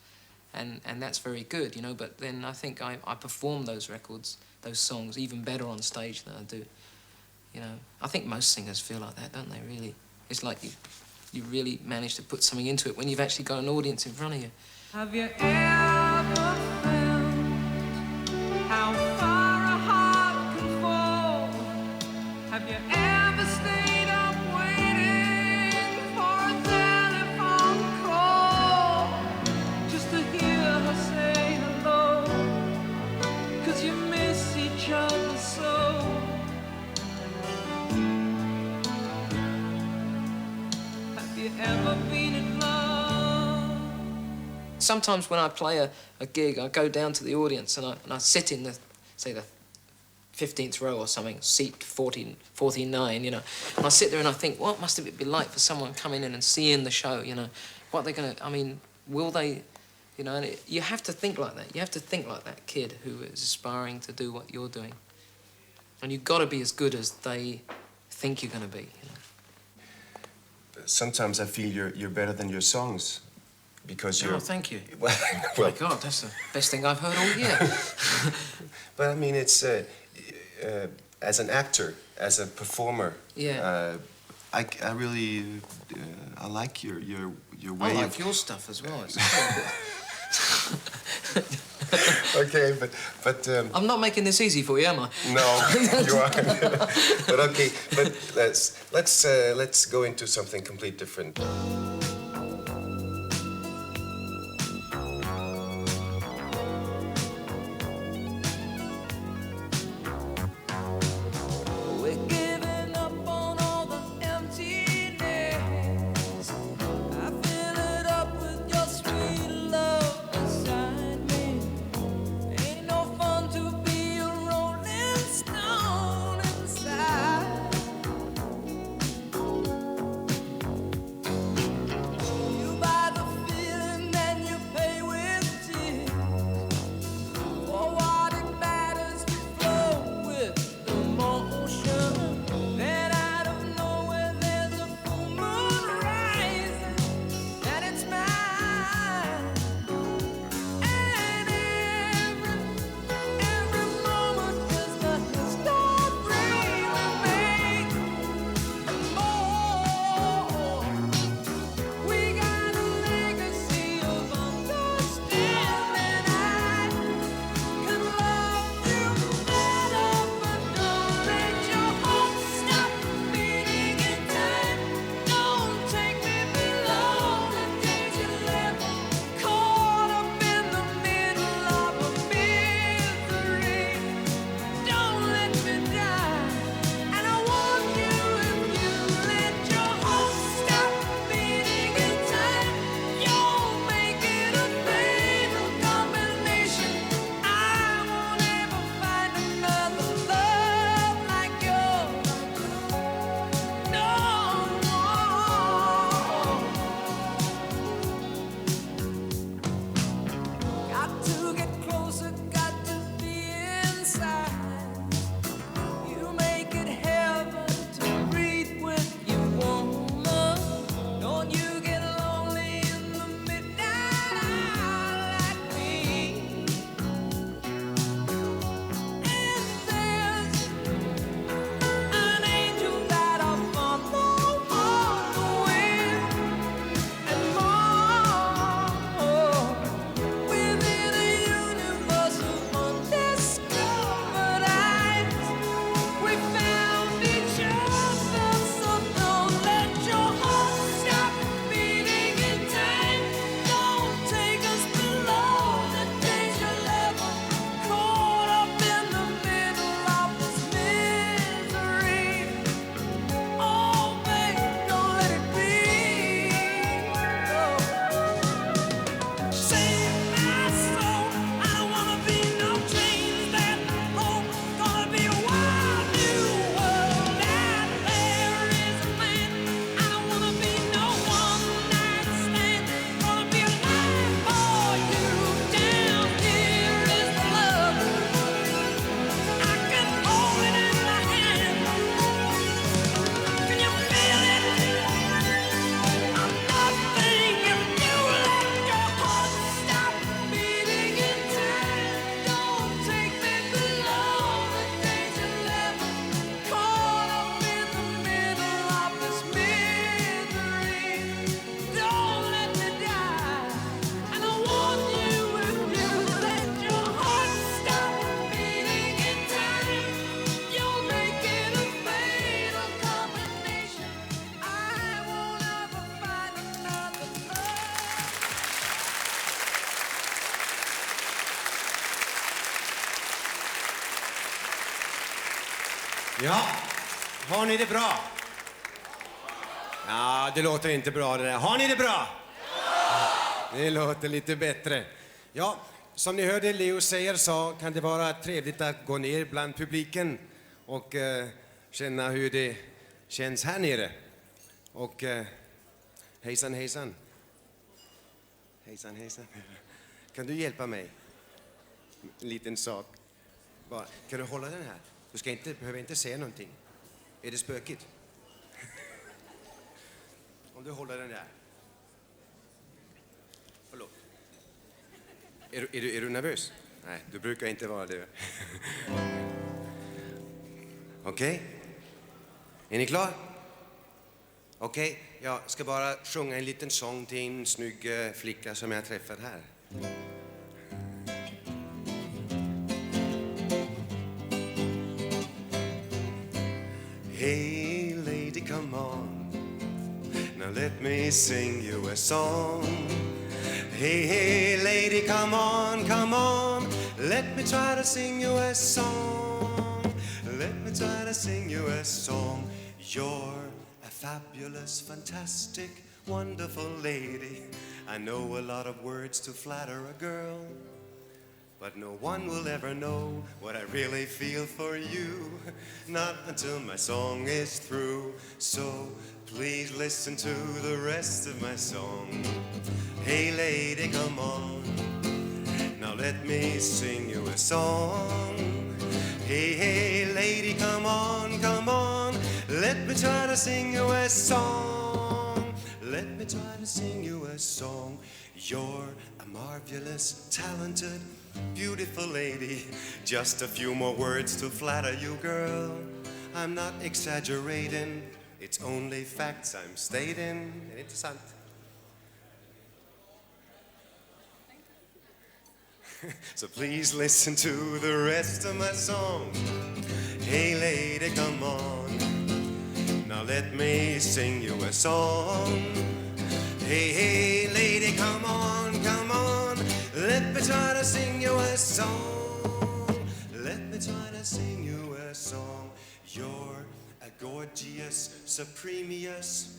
and that's very good, you know, but then I think I perform those records, those songs, even better on stage than I do. You know, I think most singers feel like that, don't they, really? It's like you really manage to put something into it when you've actually got an audience in front of you. Have you ever felt how far a heart can fall? Have you ever stayed up waiting for a telephone call just to hear her say hello? 'Cause you miss each other so. Have you ever been in love? Sometimes when I play a gig, I go down to the audience and I sit in the 15th row or something, seat 49, you know. And I sit there and I think, what must it be like for someone coming in and seeing the show, you know? What they're going to, I mean, will they, you know, and you have to think like that. You have to think like that kid who is aspiring to do what you're doing. And you've got to be as good as they think you're going to be, you know. Sometimes I feel you're better than your songs. Because you're... Oh, thank you. Well, oh, my God, that's the best thing I've heard all year. But, I mean, it's... as an actor, as a performer, yeah. I really I like your way. I like your stuff as well. It's Okay, but I'm not making this easy for you, am I? no, you aren't. But okay, but let's go into something completely different. We're giving up on all the emptiness. I fill it up with your sweet love beside me. Ain't no fun to be a rolling stone inside. You buy the feeling, then you pay with tears. For what it matters, you flow with emotion. Then out of nowhere, there's a full moon rising, and it's mine. And every moment is the story we make. More, we got a legacy of understanding. I can love you better, but don't let your heart stop beating in time. Don't take me below the danger level, caught up in the middle of a misery. Don't let me die, and I want you if you let your heart stop beating in time. You'll make it a fatal combination. I won't ever find another love like yours. No. Got to get closer, got to be inside. You make it heaven to breathe with you, woman. Don't you get lonely in the midnight hour like me. And there's an angel that I follow all the way, and more. Within a universe of undiscovered eyes, we found each other, so don't let your heart stop beating in time. Don't take us below the danger level, caught up in the middle of this misery. Oh, babe, don't let it be. Save my soul. I don't wanna be no chains that hold. Gonna be a wild new world out there is a man. I don't wanna be no one night stand. Gonna be alive for you. Down here is the love. I can hold it in my hand. Can you feel it? I'm nothing if you let your heart stop beating in time. Don't take me below the danger level, caught up in the middle of this misery. Don't let me die, and I want you if you let your heart stop beating in time. You'll make it a fatal combination. I won't ever find another love. Ja, har ni det bra? Ja, det låter inte bra det där. Har ni det bra? Det låter lite bättre. Ja, som ni hörde Leo säger så kan det vara trevligt att gå ner bland publiken och känna hur det känns här nere. Och hejsan, hejsan. Hejsan, hejsan. Kan du hjälpa mig? En liten sak. Bara, kan du hålla den här? Du behöver inte säga någonting. Är det spökigt? Om du håller den där. Förlåt. Är du nervös? Nej, du brukar inte vara det. Okej? Är ni klar? Okej, jag ska bara sjunga en liten sång till en snygg flicka som jag träffat här. Hey lady, come on, now let me sing you a song. Hey, hey lady, come on, let me try to sing you a song. Let me try to sing you a song. You're a fabulous, fantastic, wonderful lady. I know a lot of words to flatter a girl, but no one will ever know what I really feel for you, not until my song is through. So please listen to the rest of my song. Hey lady, come on, now let me sing you a song. Hey, hey lady, come on, let me try to sing you a song. Let me try to sing you a song. You're a marvelous, talented, beautiful lady. Just a few more words to flatter you, girl. I'm not exaggerating, it's only facts I'm stating. Är det inte sant? So please listen to the rest of my song. Hey lady, come on, now let me sing you a song. Hey, hey lady, come on, let me try to sing you a song. Let me try to sing you a song. You're a gorgeous, supremious,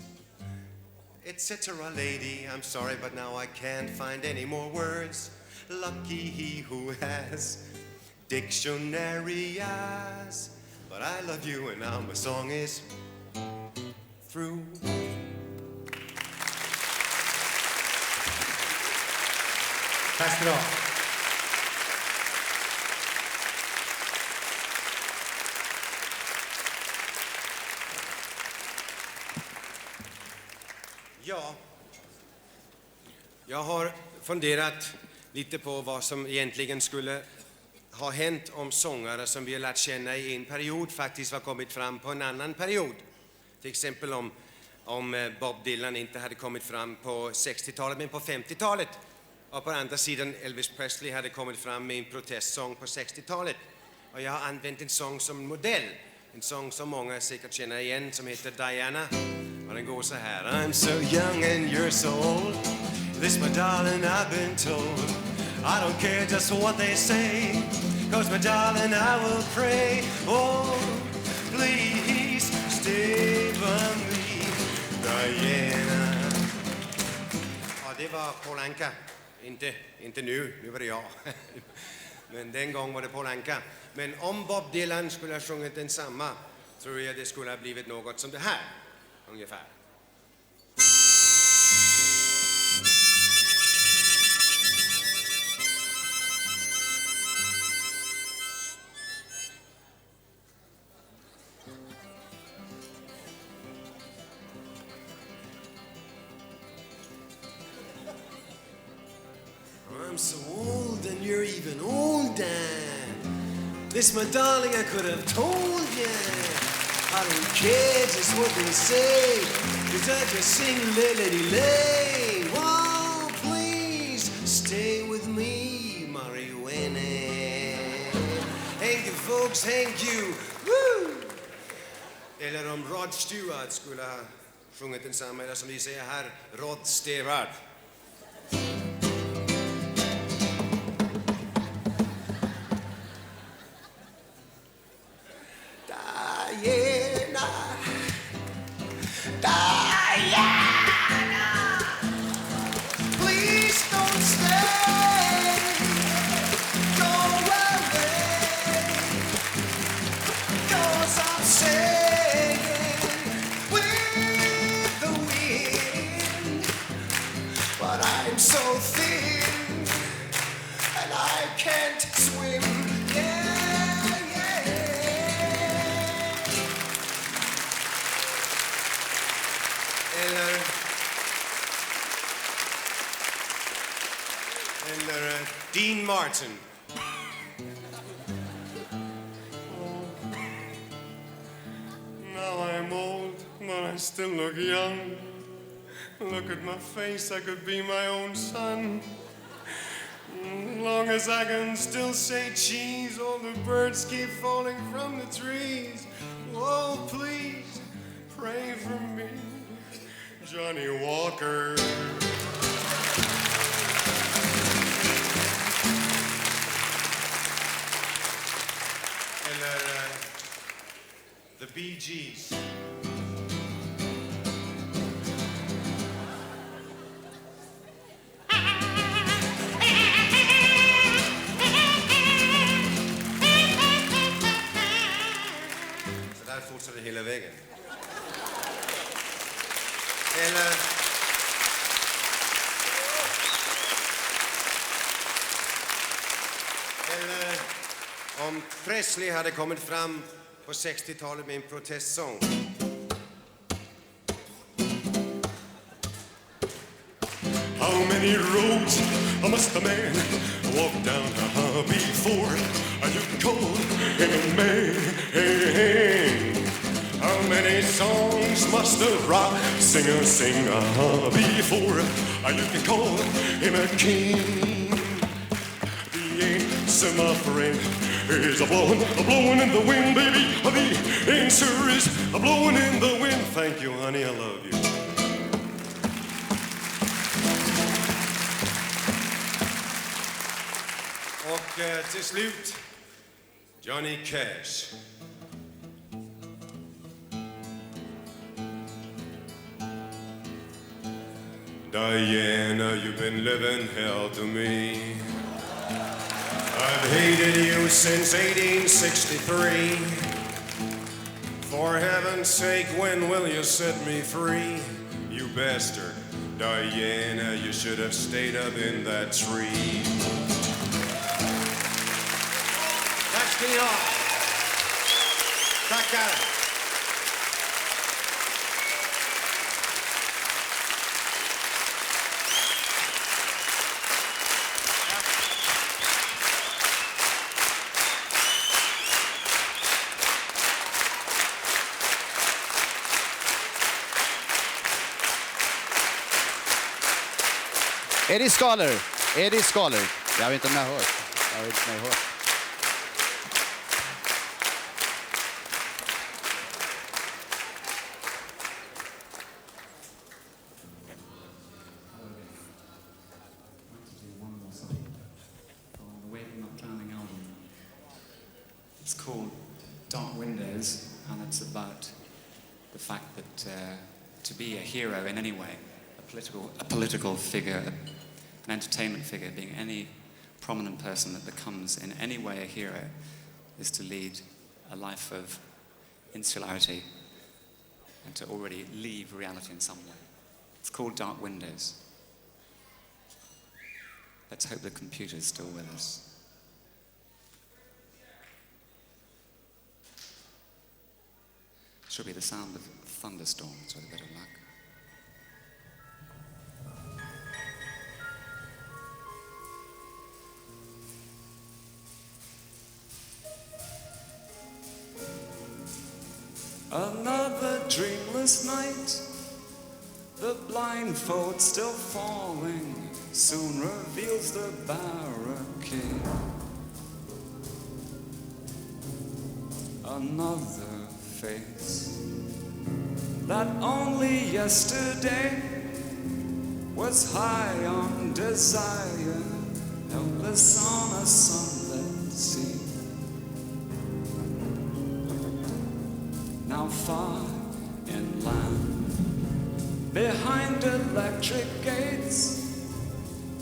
etc. lady. I'm sorry, but now I can't find any more words. Lucky he who has dictionary eyes. But I love you and now my song is through. Tack ska du ha. Ja, jag har funderat lite på vad som egentligen skulle ha hänt om sångare som vi har lärt känna i en period faktiskt var kommit fram på en annan period. Till exempel om Bob Dylan inte hade kommit fram på 60-talet men på 50-talet. Och på andra sidan Elvis Presley hade kommit fram med en protestsång på 60-talet. Och jag har använt en sång som modell. En sång som många säkert känner igen som heter Diana. Och den går så här. I'm so young and you're so old. This my darling I've been told. I don't care just what they say. Cause my darling I will pray. Oh, please stay by me, Diana. Ja, det var Paul Anka. Inte nu var det jag. Men den gången var det Paul Anka. Men om Bob Dylan skulle ha sjungit den samma, tror jag det skulle ha blivit något som det här, ungefär. I'm so old and you're even older. This, my darling, I could have told ya. I don't care just what they say, 'cause I just sing lay. Oh, please stay with me, marijuana. Thank you folks, thank you. Woo! Eller om Rod Stewart skulle ha sjungit densamma, eller som vi säger här, Rod Stewart. Dean Martin. Now I'm old, but I still look young. Look at my face, I could be my own son. As long as I can still say cheese, all the birds keep falling from the trees. Oh, please, pray for me, Johnny Walker. Eller The Bee Gees. Så där fortsätter hela vägen. Eller om Presley hade kommit fram på 60-talet med en protestsång. How many roads must a man walk down before you can call him a man? How many songs must a rock singer sing before you can call him a king? The answer, my friend, is a blowing in the wind, baby. The answer is a blowing in the wind. Thank you, honey, I love you. Och till slut, Johnny Cash. Diana, you've been living hell to me. I've hated you since 1863. For heaven's sake, when will you set me free? You bastard, Diana, you should have stayed up in that tree. Tack ska ni ha. Tackar. Eddie Skoller. Eddie Skoller. Jag vet inte om jag har hört. Jag vet inte om jag har hört. It's called Dark Windows, and it's about the fact that to be a hero in any way, a political figure, an entertainment figure, being any prominent person that becomes in any way a hero, is to lead a life of insularity and to already leave reality in some way. It's called Dark Windows. Let's hope the computer is still with us. Should be the sound of thunderstorms with a bit of luck. Another dreamless night, the blindfold still falling, soon reveals the barricade. Another face that only yesterday was high on desire, helpless on a sunlit sea. Now far inland, behind electric gates,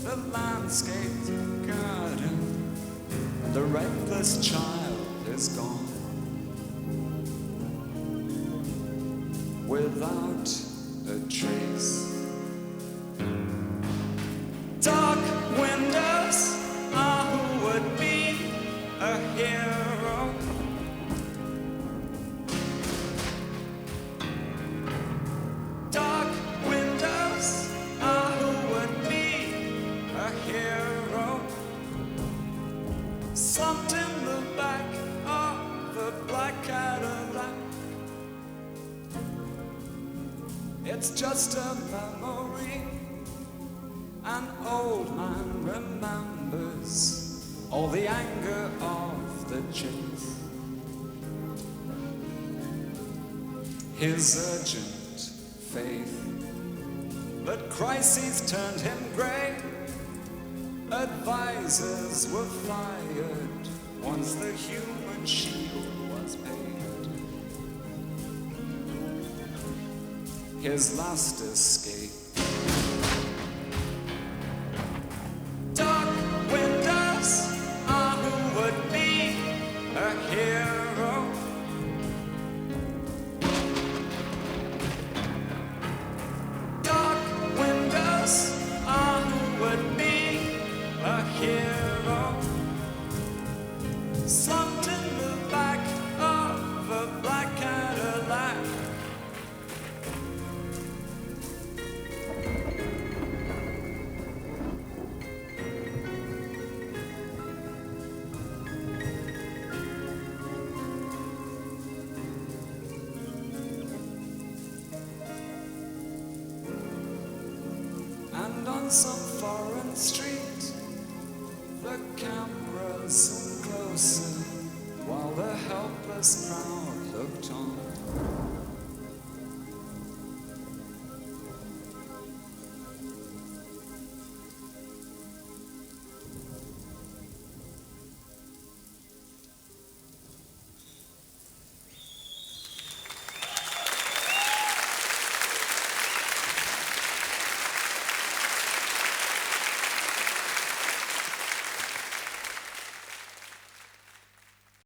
the landscape garden, the reckless child is gone, without a trace. Dark windows, who would be a hero? Dark windows, who would be a hero? Slumped in the back of a black Cadillac, It's just a memory. An old man remembers all the anger of the chase. His urgent faith that crises turned him grey. Advisors were fired once the human shield was paid. His last escape. Dark windows are who would be a hero. Dark windows are who would be a hero. Slumped in the back of a black Cadillac. And on some foreign street, the cameras